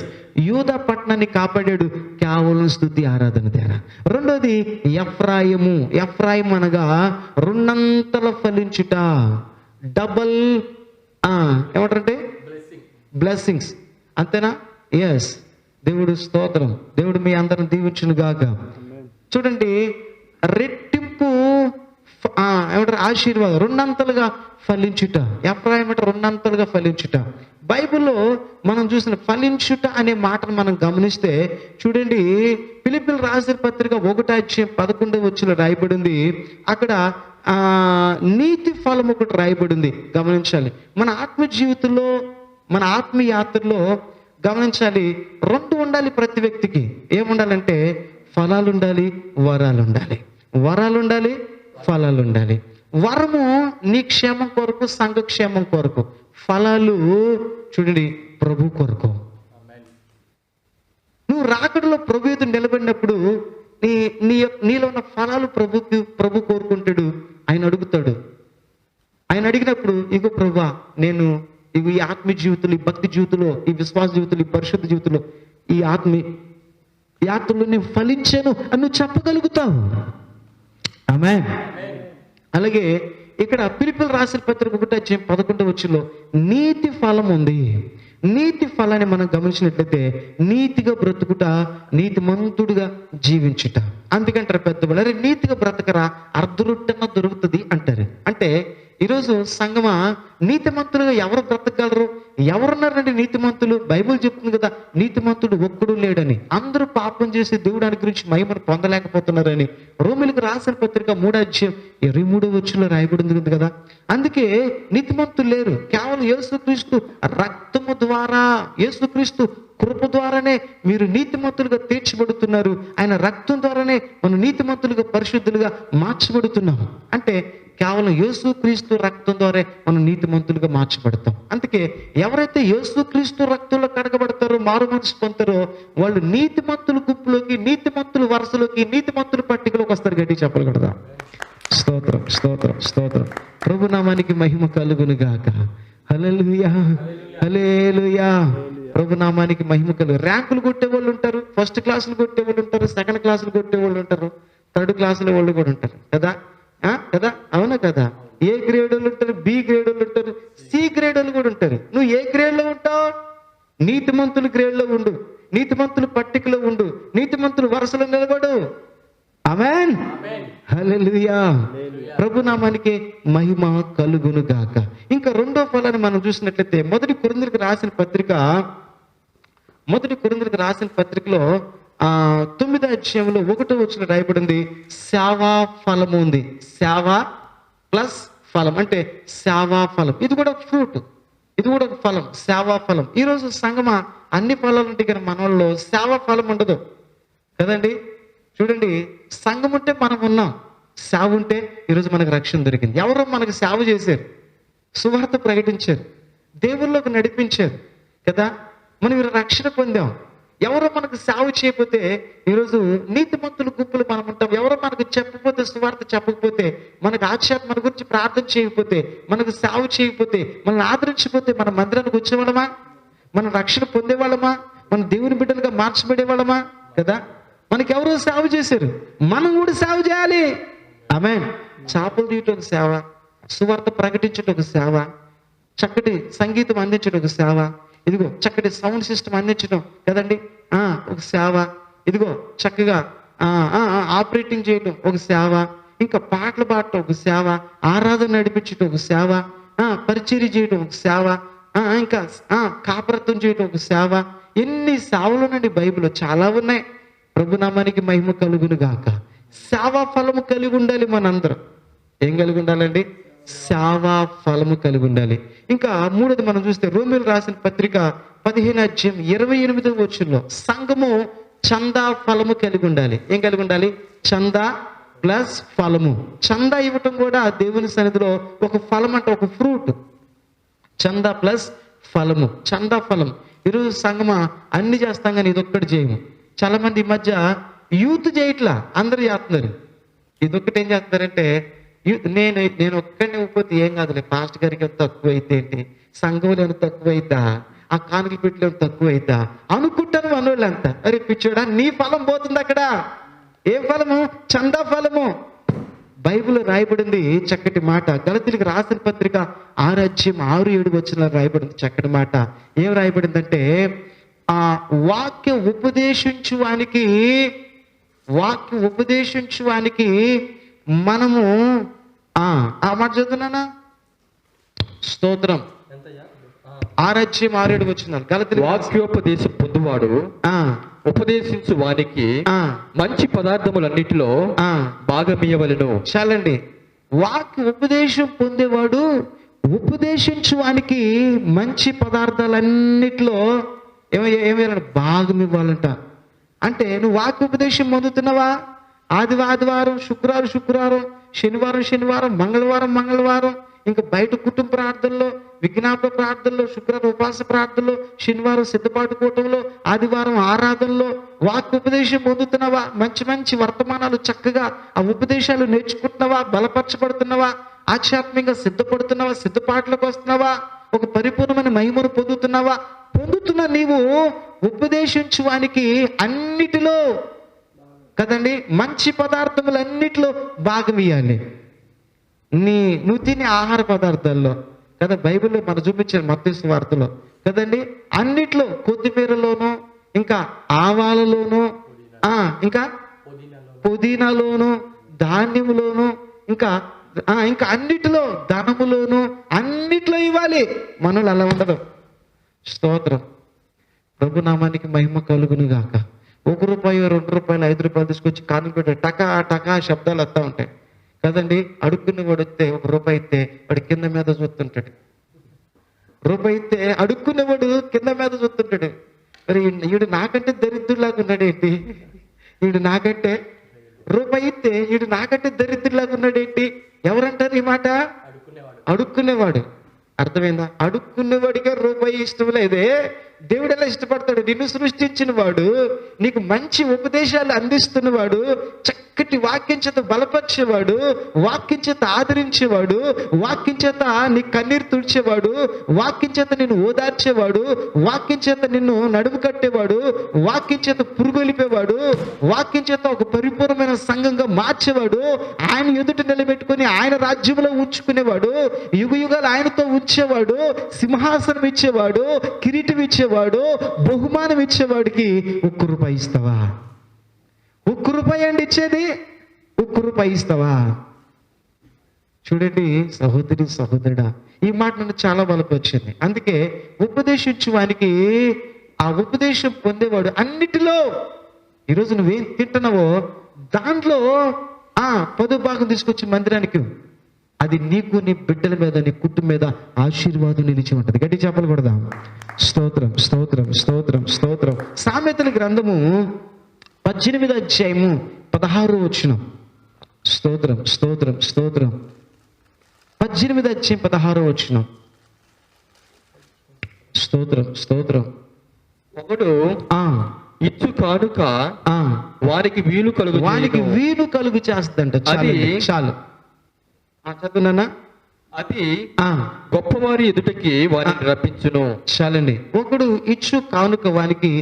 Speaker 4: యూదా పట్టణాన్ని కాపాడాడు కేవలం స్తుతి ఆరాధన ద్వారా. రెండోది ఎఫ్రాయిము అనగా 2 ఫలించుట, డబల్ ఏమంటారంటే బ్లెస్సింగ్స్. అంతేనా? ఎస్. దేవుడు స్తోత్రం. దేవుడు మీ అందరిని దీవించును గాక. చూడండి, రెట్టింపు ఏమంటారు ఆశీర్వాదం, 2 ఫలించుట. ఎఫ్రాయిము అంటే 2 ఫలించుట. బైబిల్లో మనం చూసిన ఫలించుట అనే మాటను మనం గమనిస్తే చూడండి, ఫిలిప్పీయులకు రాసిన పత్రిక 1:11 రాయబడింది. అక్కడ నీతి ఫలం ఒకటి రాయబడింది. గమనించాలి. మన ఆత్మ జీవితంలో, మన ఆత్మీయ యాత్రలో గమనించాలి, 2 ఉండాలి ప్రతి వ్యక్తికి. ఏముండాలంటే ఫలాలు ఉండాలి, వరాలు ఉండాలి. వరాలు ఉండాలి, ఫలాలు ఉండాలి. వరము నీ క్షేమం కొరకు, సంఘ క్షేమం కొరకు. ఫలాలు చూడండి ప్రభు కొరకు. నువ్వు రాకడలో ప్రభు ఎదుట నిలబడినప్పుడు నీలో ఉన్న ఫలాలు ప్రభు కోరుకుంటాడు. ఆయన అడుగుతాడు. ఆయన అడిగినప్పుడు ఇగో ప్రభువా, నేను ఇవి ఈ ఆత్మీయ జీవితంలో, ఈ భక్తి జీవితంలో, ఈ విశ్వాస జీవితంలో, ఈ పరిశుద్ధ జీవితంలో, ఈ ఆత్మీయ యాత్రలో నేను ఫలించాను అని నువ్వు చెప్పగలుగుతావు. ఆమేన్. అలాగే ఇక్కడ ఫిలిప్పీయులకు రాసిన పత్రిక 1:11 నీతి ఫలం ఉంది. నీతి ఫలాన్ని మనం గమనించినట్లయితే నీతిగా బ్రతుకుట, నీతిమంతుడిగా జీవించుట. అందుకంటారు పెద్దవాళ్ళు, అరే నీతిగా బ్రతకరా, అర్ధరొట్టెన దొరుకుతుంది అంటారు. అంటే ఈరోజు సంగమా, నీతిమంతులుగా ఎవరు బ్రతకగలరు? ఎవరున్నారండి నీతిమంతులు? బైబిల్ చెప్తుంది కదా, నీతిమంతుడు ఒక్కడు లేడని. అందరూ పాపం చేసి దేవుడి గురించి మహిమను పొందలేకపోతున్నారని రోమిలకు రాసిన పత్రిక 3:23 రాయబడింది కదా. అందుకే నీతిమంతులు లేరు. కేవలం యేసుక్రీస్తు రక్తము ద్వారా, యేసుక్రీస్తు కృప ద్వారానే మీరు నీతిమంతులుగా తీర్చబడుతున్నారు. ఆయన రక్తం ద్వారానే మనం నీతిమంతులుగా, పరిశుద్ధులుగా మార్చబడుతున్నాము. అంటే కేవలం యేసుక్రీస్తు రక్తం ద్వారా మనం నీతిమంతులుగా మార్చబడతాం. అందుకే ఎవరైతే యేసుక్రీస్తు రక్తంలో కడగబడతారో, మారు మనసు పొందుతారో, వాళ్ళు నీతిమంతుల గుంపులోకి, నీతిమంతుల వరుసలోకి, నీతిమంతుల పట్టికలోకి వస్తారు. గట్టి చెప్పగలదా? స్తోత్రం, స్తోత్రం, స్తోత్రం. ప్రభు నామానికి మహిమ కలుగును గాక. హల్లెలూయా, హల్లెలూయా. ప్రభు నామానికి మహిమ కలుగు. ర్యాంకులు కొట్టే వాళ్ళు ఉంటారు, ఫస్ట్ క్లాసులు కొట్టే వాళ్ళు ఉంటారు, సెకండ్ క్లాసులు కొట్టే వాళ్ళు ఉంటారు, థర్డ్ క్లాసుల వాళ్ళు కూడా ఉంటారు కదా. కదా, అవునా కదా? ఏ గ్రేడ్ వాళ్ళు ఉంటారు, బి గ్రేడ్ వాళ్ళు ఉంటారు, సి గ్రేడ్ వాళ్ళు కూడా ఉంటారు. నువ్వు ఏ గ్రేడ్ లో ఉంటావు? నీతిమంతుల గ్రేడ్ లో ఉండు, నీతిమంతుల పట్టికలో ఉండు, నీతిమంతుల వరుసలో నిలబడు. ఆమేన్, హల్లెలూయా. ప్రభు నామానికి మహిమ కలుగును గాక. ఇంకా 2వ ఫలాన్ని మనం చూసినట్లయితే మొదటి కొరింథీయులకు రాసిన పత్రికలో 9వ అధ్యాయంలో 1వ రాయబడింది, సేవా ఫలము ఉంది. సేవ ప్లస్ ఫలం అంటే సేవా ఫలం. ఇది కూడా ఫ్రూట్, ఇది కూడా ఒక ఫలం, సేవా ఫలం. ఈరోజు సంగమా అన్ని ఫలాలు ఉంటాయి కానీ మన వాళ్ళు సేవా ఫలం ఉండదు కదండి. చూడండి, సంఘం ఉంటే మనం ఉన్నాం, సేవ ఉంటే ఈరోజు మనకు రక్షణ దొరికింది. ఎవరో మనకు సేవ చేశారు. సువార్త ప్రకటించారు, దేవుళ్ళలోకి నడిపించారు కదా. మనం ఈ రక్షణ పొందాం. ఎవరో మనకు సేవ చేయకపోతే, ఈరోజు నీతిమంతుల గుంపులు మనం ఉంటాం. ఎవరో మనకు చెప్పకపోతే, సువార్త చెప్పకపోతే, మనకు ఆధ్యాత్మ మన గురించి ప్రార్థన చేయకపోతే, మనకు సేవ చేయకపోతే, మనల్ని ఆదరించకపోతే మన మందిరానికి వచ్చేవాళ్ళమా? మన రక్షణ పొందేవాళ్ళమా? మన దేవుని బిడ్డలుగా మార్చబడేవాళ్ళమా? కదా. మనకెవరో సేవ చేశారు, మనం కూడా సేవ చేయాలి. ఆమేన్. చేపలు తీయటం ఒక సేవ, సువార్త ప్రకటించడం ఒక సేవ, చక్కటి సంగీతం అందించడం ఒక సేవ, ఇదిగో చక్కటి సౌండ్ సిస్టమ్ అందించడం కదండి ఒక సేవ, ఇదిగో చక్కగా ఆపరేటింగ్ చేయడం ఒక సేవ, ఇంకా పాటలు పాడటం ఒక సేవ, ఆరాధన నడిపించడం ఒక సేవ, పరిచర్య చేయడం ఒక సేవ, ఇంకా కాపరత్వం చేయడం ఒక సేవ. ఎన్ని సేవలు నుండి బైబిల్లో చాలా ఉన్నాయి. ప్రభునామానికి మహిమ కలుగును గాక. సేవా ఫలము కలిగి ఉండాలి. మనందరం ఏం కలిగి ఉండాలండి? సేవా ఫలము కలిగి ఉండాలి. ఇంకా మూడోది మనం చూస్తే రోమీయులకు రాసిన పత్రిక 15:28 సంఘము చందా ఫలము కలిగి ఉండాలి. ఏం కలిగి ఉండాలి? చందా ప్లస్ ఫలము. చందా ఇవ్వటం కూడా దేవుని సన్నిధిలో ఒక ఫలం, అంటే ఒక ఫ్రూట్. చందా ప్లస్ ఫలము, చందా ఫలం. ఈరోజు సంఘమా అన్ని చేస్తాం కానీ ఇదొక్కటి చేయము. చాలా మంది ఈ మధ్య యూత్ చేయట్లా, అందరూ చేస్తున్నారు. ఇదొక్కటి ఏం చేస్తున్నారంటే, నేను ఒక్కడిని ఇవ్వకపోతే ఏం కాదులే, పాస్టర్ గారికి ఎంత తక్కువ అయితే ఏంటి, సంఘంలో ఎంత తక్కువ అవుతా, ఆ కానుకలు పెట్టిలో తక్కువ అవుతా అనుకుంటారు మనోళ్ళు అంతా. అరే పిచ్చోడా, నీ ఫలం పోతుంది అక్కడ. ఏ ఫలము? చందా ఫలము. బైబిల్ రాయబడింది చక్కటి మాట. గలతీయులకు రాసిన పత్రిక 6:6-7 రాయబడింది చక్కటి మాట. ఏం రాయబడిందంటే, ఆ వాక్యం ఉపదేశించువానికి మనము ఆ మాట చదువుతున్నానా? స్తోత్రం. 6:6-7 గలతీయులకు
Speaker 5: వాక్యోపదేశం పొందువాడు ఉపదేశించు వానికి మంచి పదార్థములన్నిటిలో భాగమియ్యవలెను.
Speaker 4: చాలండి. వాక్య ఉపదేశం పొందేవాడు ఉపదేశించు వానికి మంచి పదార్థాలన్నిటిలో ఏమైనా భాగం ఇవ్వాలంట. అంటే నువ్వు వాక్య ఉపదేశం పొందుతున్నావా? ఆదివారం, శుక్రవారం, శనివారం, మంగళవారం, ఇంకా బయట కుటుంబ ప్రార్థనలో, విజ్ఞాపన ప్రార్థనలో, శుక్రవారం ఉపవాస ప్రార్థనలో, శనివారం సిద్ధపాటు కూటంలో, ఆదివారం ఆరాధనలో వాక్య ఉపదేశం పొందుతున్నావా? మంచి వర్తమానాలు చక్కగా ఆ ఉపదేశాలు నేర్చుకుంటున్నావా? బలపరచబడుతున్నావా? ఆధ్యాత్మికంగా సిద్ధపడుతున్నావా? సిద్ధపాట్లకు వస్తున్నావా? ఒక పరిపూర్ణమైన మహిమను పొందుతున్నావా? పొందుతున్న నీవు ఉపదేశించువానికి అన్నిటిలో కదండి మంచి పదార్థములన్నిటిలో భాగం ఇవ్వాలి. నువ్వు తినే ఆహార పదార్థాల్లో కదా, బైబిల్లో మనం చూపించారు మత్తయి సువార్తలో కదండి, అన్నిట్లో కొత్తిమీరలోను, ఇంకా ఆవాలలోను, ఇంకా పుదీనాలోను, ధాన్యములోను, ఇంకా అన్నిటిలో, ధనములోను, అన్నిట్లో ఇవ్వాలి. మనలు అలా ఉండదు. స్తోత్రం. ప్రభునామానికి మహిమ కలుగును గాక. ₹1, ₹2, ₹5 తీసుకొచ్చి కాను పెట్టే టకా శబ్దాలు వస్తూ ఉంటాయి కదండి. అడుక్కునేవాడు వస్తే ₹1 ఇస్తే వాడు కింద మీద చూస్తుంటాడు. ₹1 ఇస్తే అడుక్కునేవాడు కింద మీద చూస్తుంటాడు. మరి వీడు నాకంటే దరిద్రులాగా ఉన్నాడేంటి, వీడు నాకంటే ₹1 ఇస్తే వీడు నాకంటే దరిద్రులాగా ఉన్నాడేంటి? ఎవరంటారు ఈ మాట? అడుక్కునేవాడు. అర్థమైందా? అడుక్కునేవాడిగా ₹1 ఇష్టం లేదే. దేవుడు ఎలా ఇష్టపడతాడు? నిన్ను సృష్టించిన వాడు, నీకు మంచి ఉపదేశాలు అందిస్తున్నవాడు, చక్కటి వాక్యం చేత బలపరిచేవాడు, వాక్యం చేత ఆదరించేవాడు, వాక్యం చేత నీ కన్నీరు తుడిచేవాడు, వాక్యం చేత నిన్ను ఓదార్చేవాడు, వాక్యం చేత నిన్ను నడుము కట్టేవాడు, వాక్యం చేత పురుగొలిపేవాడు, వాక్యం చేత ఒక పరిపూర్ణమైన సంఘంగా మార్చేవాడు, ఆయన ఎదుట నిలబెట్టుకొని ఆయన రాజ్యంలో ఉంచుకునేవాడు, యుగాలు ఆయనతో ఉంచేవాడు, సింహాసనం ఇచ్చేవాడు, కిరీటం ఇచ్చేవాడు, బహుమానం ఇచ్చేవాడికి ₹1 ఇస్తావా? ₹1 అండి ఇచ్చేది. ₹1 ఇస్తావా? చూడండి సహోదరి సహోదరుడా, ఈ మాట నన్ను చాలా బలపరిచింది. అందుకే ఉపదేశించువానికి ఆ ఉపదేశం పొందేవాడు అన్నిటిలో, ఈరోజు నువ్వేం తింటున్నావో దాంట్లో 10వ భాగం తీసుకొచ్చి మందిరానికి, అది నీకు, నీ బిడ్డల మీద, నీ కుటుంబం మీద ఆశీర్వాదం నిలిచి ఉంటుంది. గట్టి చెప్పలు కొడదాం. స్తోత్రం, స్తోత్రం, స్తోత్రం, స్తోత్రం. సామెతల గ్రంథము 18:16. స్తోత్రం, స్తోత్రం, స్తోత్రం. 18:16. స్తోత్రం స్తోత్రం.
Speaker 5: ఒకడు
Speaker 4: ఆ
Speaker 5: ఇచ్చు కానుక
Speaker 4: ఆ
Speaker 5: వారికి వీలు కలుగు
Speaker 4: వానికి వీలు కలుగు చేస్తుందంట. చాలు చదువునా.
Speaker 5: అది
Speaker 4: ఆ
Speaker 5: గొప్పవారి ఎదుటకి వారిని రప్పించును.
Speaker 4: చాలండి. ఒకడు ఇచ్చు కానుక వానికి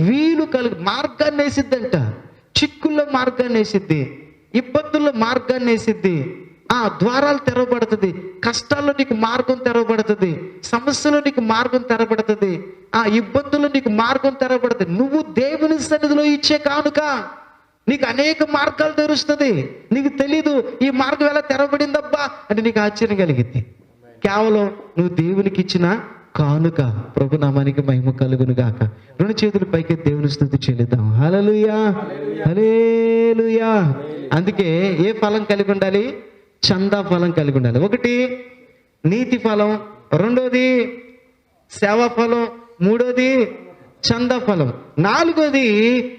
Speaker 4: వీలు కలుగు మార్గాన్ని వేసిద్దంట. చిక్కుల్లో మార్గాన్ని వేసిద్ది, ఇబ్బందుల్లో మార్గాన్ని వేసిద్ది, ద్వారాలు తెరవబడుతుంది, కష్టాల్లో నీకు మార్గం తెరవబడుతుంది, సమస్యలో నీకు మార్గం తెరవబడుతుంది, ఇబ్బందుల్లో నీకు మార్గం తెరవబడుతుంది. నువ్వు దేవుని సన్నిధిలో ఇచ్చే కానుక నీకు అనేక మార్గాలు తెరుస్తుంది. నీకు తెలీదు ఈ మార్గం ఎలా తెరవబడిందబ్బా అంటే నీకు ఆశ్చర్యం కలిగింది. కేవలం నువ్వు దేవునికి ఇచ్చిన కానుక. ప్రభు నామానికి మహిమ కలుగును గాక. రెండు చేతుల పైకి దేవుని స్తుతి చెల్లిద్దాం. హల్లెలూయా హల్లెలూయా. అందుకే ఏ ఫలం కలిగి ఉండాలి? చందా ఫలం కలిగి ఉండాలి. ఒకటి నీతి ఫలం, రెండోది సేవా ఫలం, మూడోది చందా ఫలం, నాలుగోది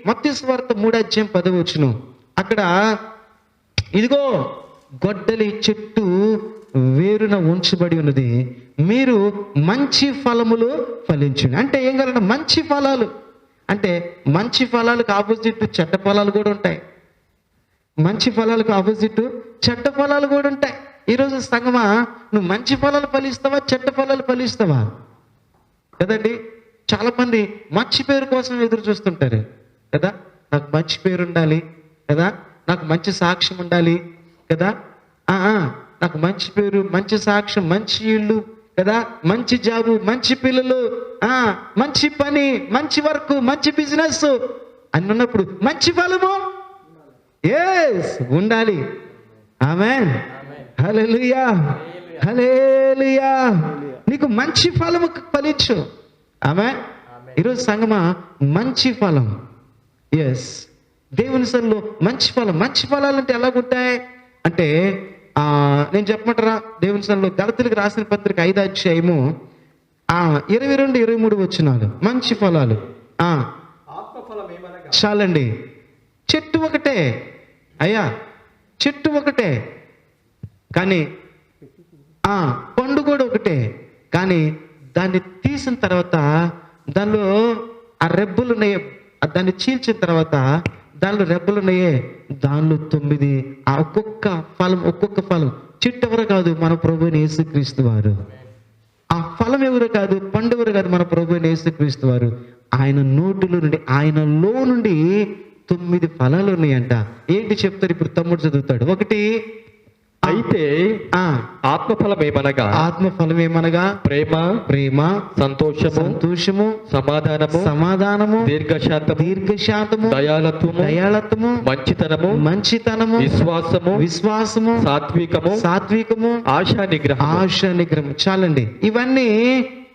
Speaker 4: మత్తయి సువార్త 3:10. అక్కడ ఇదిగో గొడ్డలి చెట్టు వేరున ఉంచబడి ఉన్నది, మీరు మంచి ఫలములు ఫలించండి. అంటే ఏం కావాలంటే మంచి ఫలాలు. అంటే మంచి ఫలాలకు ఆపోజిట్ చెడ్డ ఫలాలు కూడా ఉంటాయి. మంచి ఫలాలకు ఆపోజిట్ చెడ్డ ఫలాలు కూడా ఉంటాయి. ఈరోజు సంగమా, నువ్వు మంచి ఫలాలు ఫలిస్తావా, చెడ్డ ఫలాలు ఫలిస్తావా? కదండి. చాలా మంది మంచి పేరు కోసం ఎదురు చూస్తుంటారు కదా. నాకు మంచి పేరు ఉండాలి కదా, నాకు మంచి సాక్ష్యం ఉండాలి కదా, నాకు మంచి పేరు, మంచి సాక్ష్యం, మంచి ఇల్లు కదా, మంచి జాబు, మంచి పిల్లలు, మంచి పని, మంచి వర్క్, మంచి బిజినెస్ అని ఉన్నప్పుడు మంచి ఫలము ఉండాలి. ఆమేన్ హల్లెలూయా హల్లెలూయా. నీకు మంచి ఫలము ఫలించు. ఆమేన్. ఈరోజు సంగమా, మంచి ఫలం. దేవుని సన్నిధిలో మంచి ఫలం. మంచి ఫలాలంటే ఎలాగుంటాయి అంటే నేను చెప్పమంటారా? దేవుని సన్నిధిలో గలతీయులకు రాసిన పత్రిక 5:22-23 మంచి ఫలాలు. చాలండి. చెట్టు ఒకటే అయ్యా, చెట్టు ఒకటే కానీ పండు కూడా ఒకటే కానీ దాన్ని తీసిన తర్వాత దానిలో ఆ రెబ్బలు ఉన్నాయే, దాన్ని చీల్చిన తర్వాత దానిలో రెబ్బలు ఉన్నాయే, దానిలో 9. ఒక్కొక్క ఫలం. చెట్టు ఎవరు కాదు, మన ప్రభువైన యేసుక్రీస్తు వారు. ఆ ఫలం ఎవరు కాదు, పండు ఎవరు కాదు, మన ప్రభువైన యేసుక్రీస్తు వారు. ఆయన నోటిలో నుండి, ఆయనలో నుండి 9 ఫలాలు ఉన్నాయంట. ఏంటి చెప్తారు ఇప్పుడు? తమ్ముడు చదువుతాడు. ఒకటి,
Speaker 5: అయితే ఆత్మఫలం ఏమనగా ప్రేమ, సంతోషము, సమాధానము, దీర్ఘశాంతము, దయాళత్వము, మంచితనము, విశ్వాసము, సాత్వికము, ఆశా నిగ్రహం. చాలండి. ఇవన్నీ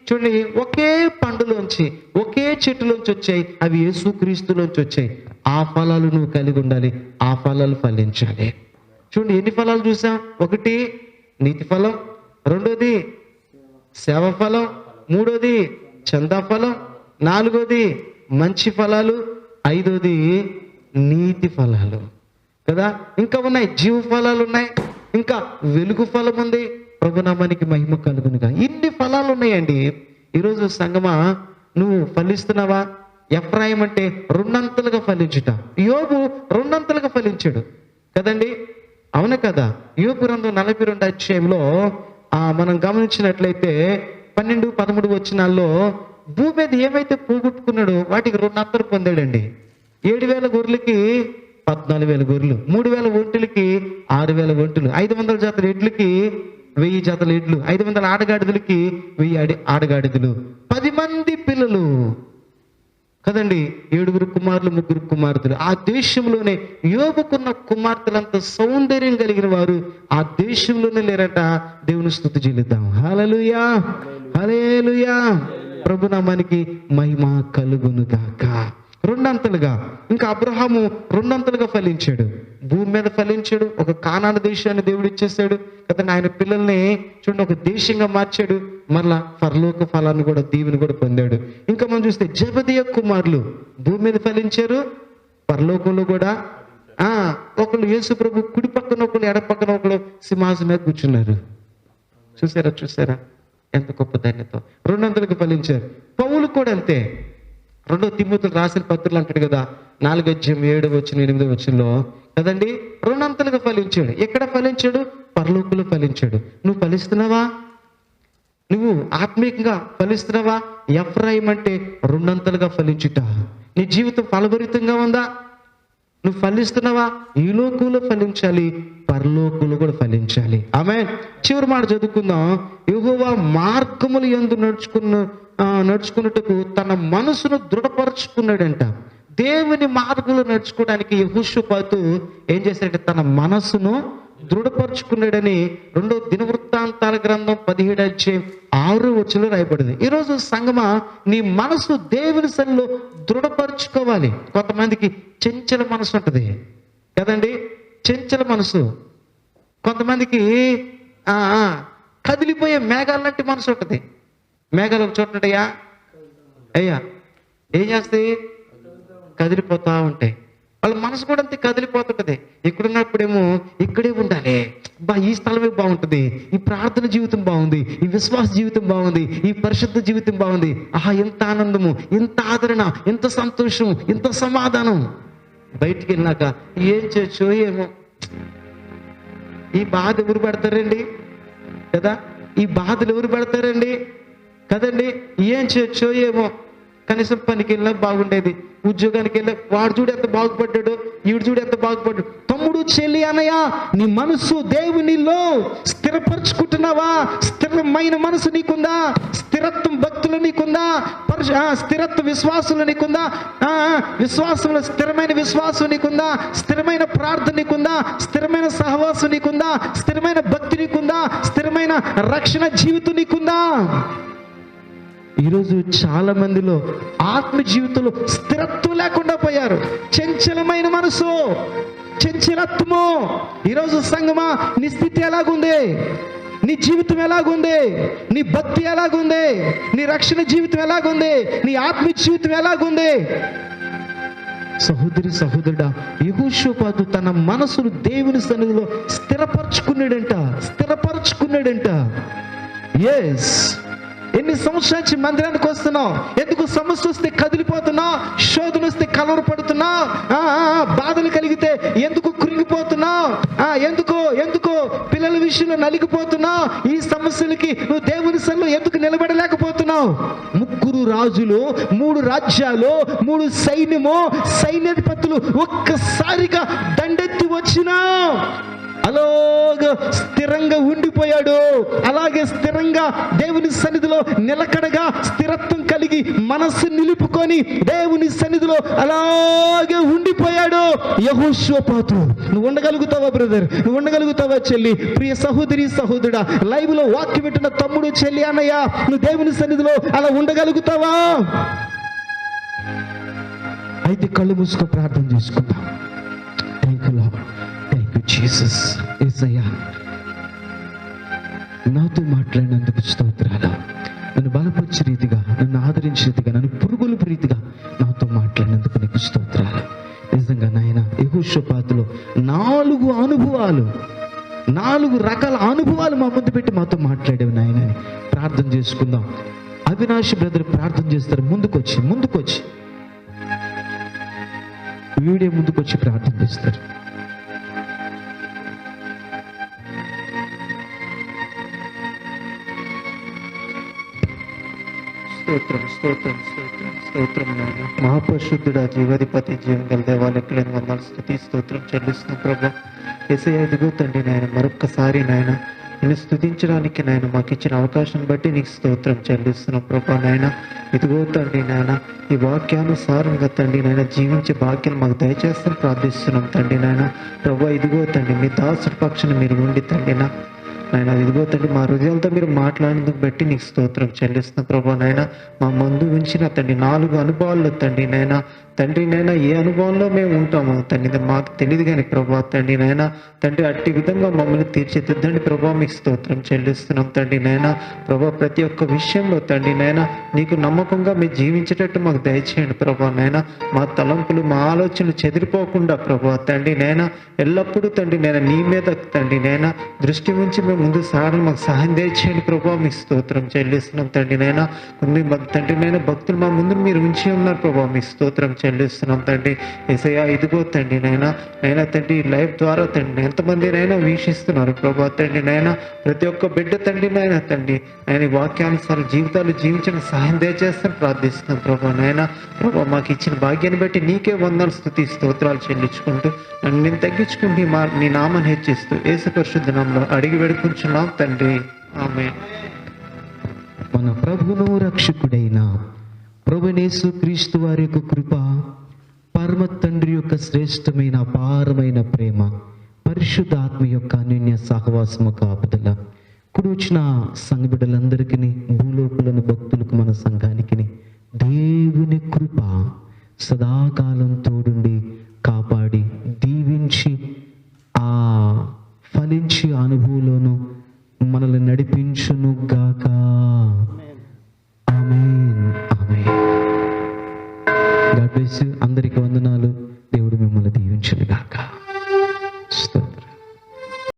Speaker 5: చూడండి, ఒకే పండులోంచి, ఒకే చెట్టులోంచి వచ్చాయి. అవి యేసుక్రీస్తులోంచి వచ్చాయి. ఆ ఫలాలు నువ్వు కలిగి ఉండాలి, ఆ ఫలాలు ఫలించాలి. చూడండి, ఎన్ని ఫలాలు చూసాం? ఒకటి నీతి ఫలం, రెండోది సేవ ఫలం, మూడోది చందా ఫలం, నాలుగోది మంచి ఫలాలు, ఐదోది నీతి ఫలాలు కదా. ఇంకా ఉన్నాయి, జీవ ఫలాలు ఉన్నాయి, ఇంకా వెలుగు ఫలం ఉంది. ప్రభునామానికి మహిమ కలుగునుగా. ఇన్ని ఫలాలు ఉన్నాయండి. ఈరోజు సంగమా, నువ్వు ఫలిస్తున్నావా? ఎఫ్రాయిం అంటే 2 అంతలుగా ఫలించుట. యోబు 2 అంతలుగా ఫలించాడు కదండి. అవును కదా. యోబు గ్రంథం 42 మనం గమనించినట్లయితే 12-13 వచనాల్లో భూమి మీద ఏమైతే పోగొట్టుకున్నాడో వాటికి 2 అంతలు పొందాడండి. 7,000 గొర్రెలకి 14,000 గొర్రెలు, 3,000 ఒంటెలకి 6,000 ఒంటెలు, 500 జతల ఎడ్లకి 1000 జతల ఎడ్లు, 500 ఆడగాడిదలకి 1000 ఆడగాడిదలు, 10 మంది పిల్లలు కదండి, 7 కుమారులు, 3 కుమార్తెలు. ఆ దేశంలోనే యోబుకున్న కుమార్తెలంత సౌందర్యం కలిగిన వారు ఆ దేశంలోనే లేరట. దేవుని స్తుతి చెల్లిద్దాం. హల్లెలూయా హల్లెలూయా. ప్రభునామానికి మహిమ కలుగును గాక. 2 అంతలుగా. ఇంకా అబ్రహాము 2 అంతలుగా ఫలించాడు. భూమి మీద ఫలించాడు. ఒక కానాను దేశాన్ని దేవుడు ఇచ్చేసాడు కదండి. ఆయన పిల్లల్ని చూడండి ఒక దేశంగా మార్చాడు. మరలా పరలోక ఫలాన్ని కూడా, దీవెని కూడా పొందాడు. ఇంకా మనం చూస్తే జెబెదయి కుమారులు భూమి మీద ఫలించారు, పరలోకంలో కూడా. ఒకళ్ళు యేసు ప్రభు కుడి పక్కన, ఒకళ్ళు ఎడ పక్కన, ఒకళ్ళు సింహాసనం మీద కూర్చున్నారు.
Speaker 4: చూసారా ఎంత గొప్ప ధన్యత. 200కు ఫలించారు. పౌలు కూడా అంతే. 2 తిమోతికి రాసిన పత్రికలు అంటాడు కదా, 4:7-8 కదండి, 200లుగా ఫలించాడు. ఎక్కడ ఫలించాడు? పరలోకంలో ఫలించాడు. నువ్వు ఫలిస్తున్నావా? నువ్వు ఆత్మీయంగా ఫలిస్తున్నావా? ఎఫ్రాయిం అంటే 200లుగా ఫలించుట. నీ జీవితం ఫలభరితంగా ఉందా? నువ్వు ఫలిస్తున్నావా? ఈ లోకంలో ఫలించాలి, పరలోకంలో కూడా ఫలించాలి. ఆమేన్. చివరి మాట చదువుకుందాం. యెహోవా మార్గములు యందు నడుచుకున్నట్టుకు తన మనసును దృఢపరుచుకున్నాడంట. దేవుని మార్గంలో నడుచుకోవడానికి యెహోషాపాతు ఏం చేశాడంటే తన మనసును దృఢపరుచుకున్నాడని 2 దినవృత్తాంతాల గ్రంథం 17:6 రాయబడింది. ఈరోజు సంగమా, నీ మనసు దేవుని సన్నిధిలో దృఢపరుచుకోవాలి. కొంతమందికి చంచల మనసు ఉంటుంది కదండి, చంచల మనసు. కొంతమందికి కదిలిపోయే మేఘాల లాంటి మనసు ఉంటుంది. మేఘాలు ఒక చోట ఉంటాయా అయ్యా, ఏం చేస్తాయి? కదిలిపోతా ఉంటాయి. వాళ్ళ మనసు కూడా అంతే కదిలిపోతుంటది. ఇక్కడున్నప్పుడేమో ఇక్కడే ఉండాలి, ఈ స్థలమే బాగుంటుంది, ఈ ప్రార్థన జీవితం బాగుంది, ఈ విశ్వాస జీవితం బాగుంది, ఈ పరిశుద్ధ జీవితం బాగుంది. ఎంత ఆనందము, ఎంత ఆదరణ, ఎంత సంతోషం, ఎంత సమాధానం. బయటికి వెళ్ళినాక ఏం చేయొచ్చో ఏమో. ఈ బాధ ఎవరు పెడతారండి కదా? ఈ బాధలు ఎవరు పెడతారండి కదండి? ఏం చేయొచ్చో ఏమో. కనీసం పనికి వెళ్ళినా బాగుండేది, ఉద్యోగానికి వెళ్ళా వాడు చూడు ఎంత బాగుపడ్డాడు, ఈడు చూడు ఎంత బాగుపడ్డాడు. తమ్ముడు, చెల్లి, అన్నయ్య, నీ మనసు దేవునిలో స్థిరపరచుకుంటున్నావా? స్థిరమైన మనసు నీకుందా? స్థిరత్వం భక్తులు నీకుందా? స్థిరత్వ విశ్వాసులు నీకుందా? విశ్వాసంలో స్థిరమైన విశ్వాసం నీకుందా? స్థిరమైన ప్రార్థన నీకుందా? స్థిరమైన సహవాసం నీకుందా? స్థిరమైన భక్తి నీకుందా? స్థిరమైన రక్షణ జీవితం నీకుందా? ఈరోజు చాలా మందిలో ఆత్మ జీవితంలో స్థిరత్వం లేకుండా పోయారు. చంచలమైన మనసు, చంచలత్వము. ఈరోజు సంగమా, నీ స్థితి ఎలాగుంది? నీ జీవితం ఎలాగుంది? నీ భక్తి ఎలాగుంది? నీ రక్షణ జీవితం ఎలాగుంది? నీ ఆత్మ జీవితం ఎలాగుంది? సహోదరి, సహోదరుడా, యెహోషాపాతు తన మనసును దేవుని సన్నిధిలో స్థిరపరచుకున్నాడంట. ఎస్. ఎన్ని సంవత్సరాల నుంచి మందిరానికి వస్తున్నావు? ఎందుకు సమస్య వస్తే కదిలిపోతున్నావు? శోధన వస్తే కలవరపడుతున్నావు? బాధలు కలిగితే ఎందుకు కృంగిపోతున్నావు? ఎందుకు పిల్లల విషయంలో నలిగిపోతున్నావు? ఈ సమస్యలకి నువ్వు దేవుని సన్నిధిలో ఎందుకు నిలబడలేకపోతున్నావు? 3 రాజులు, 3 రాజ్యాలు, 3 సైన్యాధిపతులు ఒక్కసారిగా దండెత్తి వచ్చినా అలాగా స్థిరంగా ఉండిపోయాడు. అలాగే స్థిరంగా దేవుని సన్నిధిలో నిలకడగా స్థిరత్వం కలిగి మనస్సు నిలుపుకొని దేవుని సన్నిధిలో అలాగే ఉండిపోయాడు యెహోషాపాతు. నువ్వు ఉండగలుగుతావా బ్రదర్? నువ్వు ఉండగలుగుతావా చెల్లి? ప్రియ సహోదరి, సహోదరుడా, లైవ్ లో వాక్యం వింటున్న తమ్ముడు, చెల్లి, అన్నయ్య, నువ్వు దేవుని సన్నిధిలో అలా ఉండగలుగుతావా? అయితే కళ్ళు మూసుకొని ప్రార్థన చేసుకుందాం. Thank you Lord, thank you Jesus. యేసయ్యా, నాతో మాట్లాడినందుకు స్తోత్రాలు. నన్ను బలపరిచే రీతిగా, నన్ను ఆదరించే రీతిగా, నన్ను పురుగులు రీతిగా నాతో మాట్లాడినందుకు నీకు స్తోత్రాలు. నిజంగా నాయన, యెహోషాపాతులో 4 అనుభవాలు, 4 రకాల అనుభవాలు మా ముందు పెట్టి మాతో మాట్లాడేవి నాయన. ప్రార్థన చేసుకుందాం. అవినాష్ బ్రదర్ ప్రార్థన చేస్తారు. ముందుకొచ్చి వీడియో ముందుకొచ్చి ప్రార్థన చేస్తారు.
Speaker 6: స్తోత్రం నాయన. మహాపరిశుద్ధుడా, జీవాధిపతి, జీవం గల దేవాలయకు వందనాలు, స్తుతి స్తోత్రం చెల్లిస్తున్నాం ప్రభా. యేసయ్యా, ఇదిగో తండ్రి నాయన, మరొక్కసారి నాయన నిన్ను స్తుతించడానికి నాయన మాకు ఇచ్చిన అవకాశం బట్టి నీకు స్తోత్రం చెల్లిస్తున్నాం ప్రభా. నాయన, ఇదిగో తండ్రి నాయన, ఈ వాక్యానుసారంగా తండ్రి నాయన జీవించే భాగ్యం మాకు దయచేస్తాను ప్రార్థిస్తున్నాం తండ్రి నాయన. ప్రభా, ఇదిగో తండ్రి మీ దాసుడి పక్షాన మీరు ఉండి తండ్రి నాయన, ఇదిగో తండ్రి మా హృదయాలతో మీరు మాట్లాడినందుకు బట్టి నీకు స్తోత్రం చెల్లిస్తున్నాం ప్రభా. నాయన, మా ముందు ఉంచిన తండ్రి 4 అనుభవాల్లో తండ్రి నాయన తండ్రి నాయన ఏ అనుభవంలో మేము ఉంటామో తండ్రి మాకు తెలియదు కానీ ప్రభా తండ్రి నాయన తండ్రి అట్టి విధంగా మమ్మల్ని తీర్చిదిద్దండి ప్రభా, మీకు స్తోత్రం చెల్లిస్తున్నాం తండ్రి నాయన. ప్రభా ప్రతి ఒక్క విషయంలో తండ్రి నాయన నీకు నమ్మకంగా మేము జీవించేటట్టు మాకు దయచేయండి ప్రభా నాయన. మా తలంపులు మా ఆలోచనలు చెదిరిపోకుండా ప్రభా తండ్రి నాయన ఎల్లప్పుడూ తండ్రి నాయన నీ మీద తండ్రి నాయన దృష్టి ఉంచి మేము ముందు సాగడం మాకు సహాయం దయచేయండి ప్రభా, మీకు స్తోత్రం చెల్లిస్తున్నాం తండ్రి నాయన. తండ్రి నాయన భక్తులు మా ముందు మీరు ఉంచి ఉన్నారు ప్రభా, మీకు స్తోత్రం చెల్లిస్తున్నాం తండ్రి. యేసయ్యా ఇదిగో తండ్రి నాయన అయినా తండ్రి లైవ్ ద్వారా తండ్రి ఎంతమంది నైనా వీక్షిస్తున్నారు ప్రభా తండ్రి నాయన. ప్రతి ఒక్క బిడ్డ తండ్రి నాయన తండ్రి ఆయన వాక్యానుసార జీవితాలు జీవించిన సహాయం దయచేస్తాను ప్రార్థిస్తున్నాం ప్రభా నాయన. ప్రభా మాకు ఇచ్చిన భాగ్యాన్ని బట్టి నీకే వందనాలు స్తుతి స్తోత్రాలు చెల్లించుకుంటూ నన్ను నేను తగ్గించుకుంటూ నీ నామాన్ని హెచ్చిస్తూ యేసు పరిశుద్ధ నామములో అడిగి వేడుకుంటున్నాం తండ్రి, ఆమేన్.
Speaker 4: మన ప్రభువును రక్షకుడైన ప్రభునేసు క్రీస్తు వారి యొక్క కృప, పరమ తండ్రి యొక్క శ్రేష్టమైన అపారమైన ప్రేమ, పరిశుద్ధాత్మ యొక్క అన్యోన్య సహవాసము కాపుదల కుడి వచ్చిన సంఘ బిడ్డలందరికీ, భూలోకులను భక్తులకు మన సంఘానికి దేవుని కృప సదాకాలం తోడుండి కాపాడి దీవించి ఆ ఫలించి అనుభవంలోను మనల్ని నడిపించును గాక. Amen, amen. God bless you. అందరికీ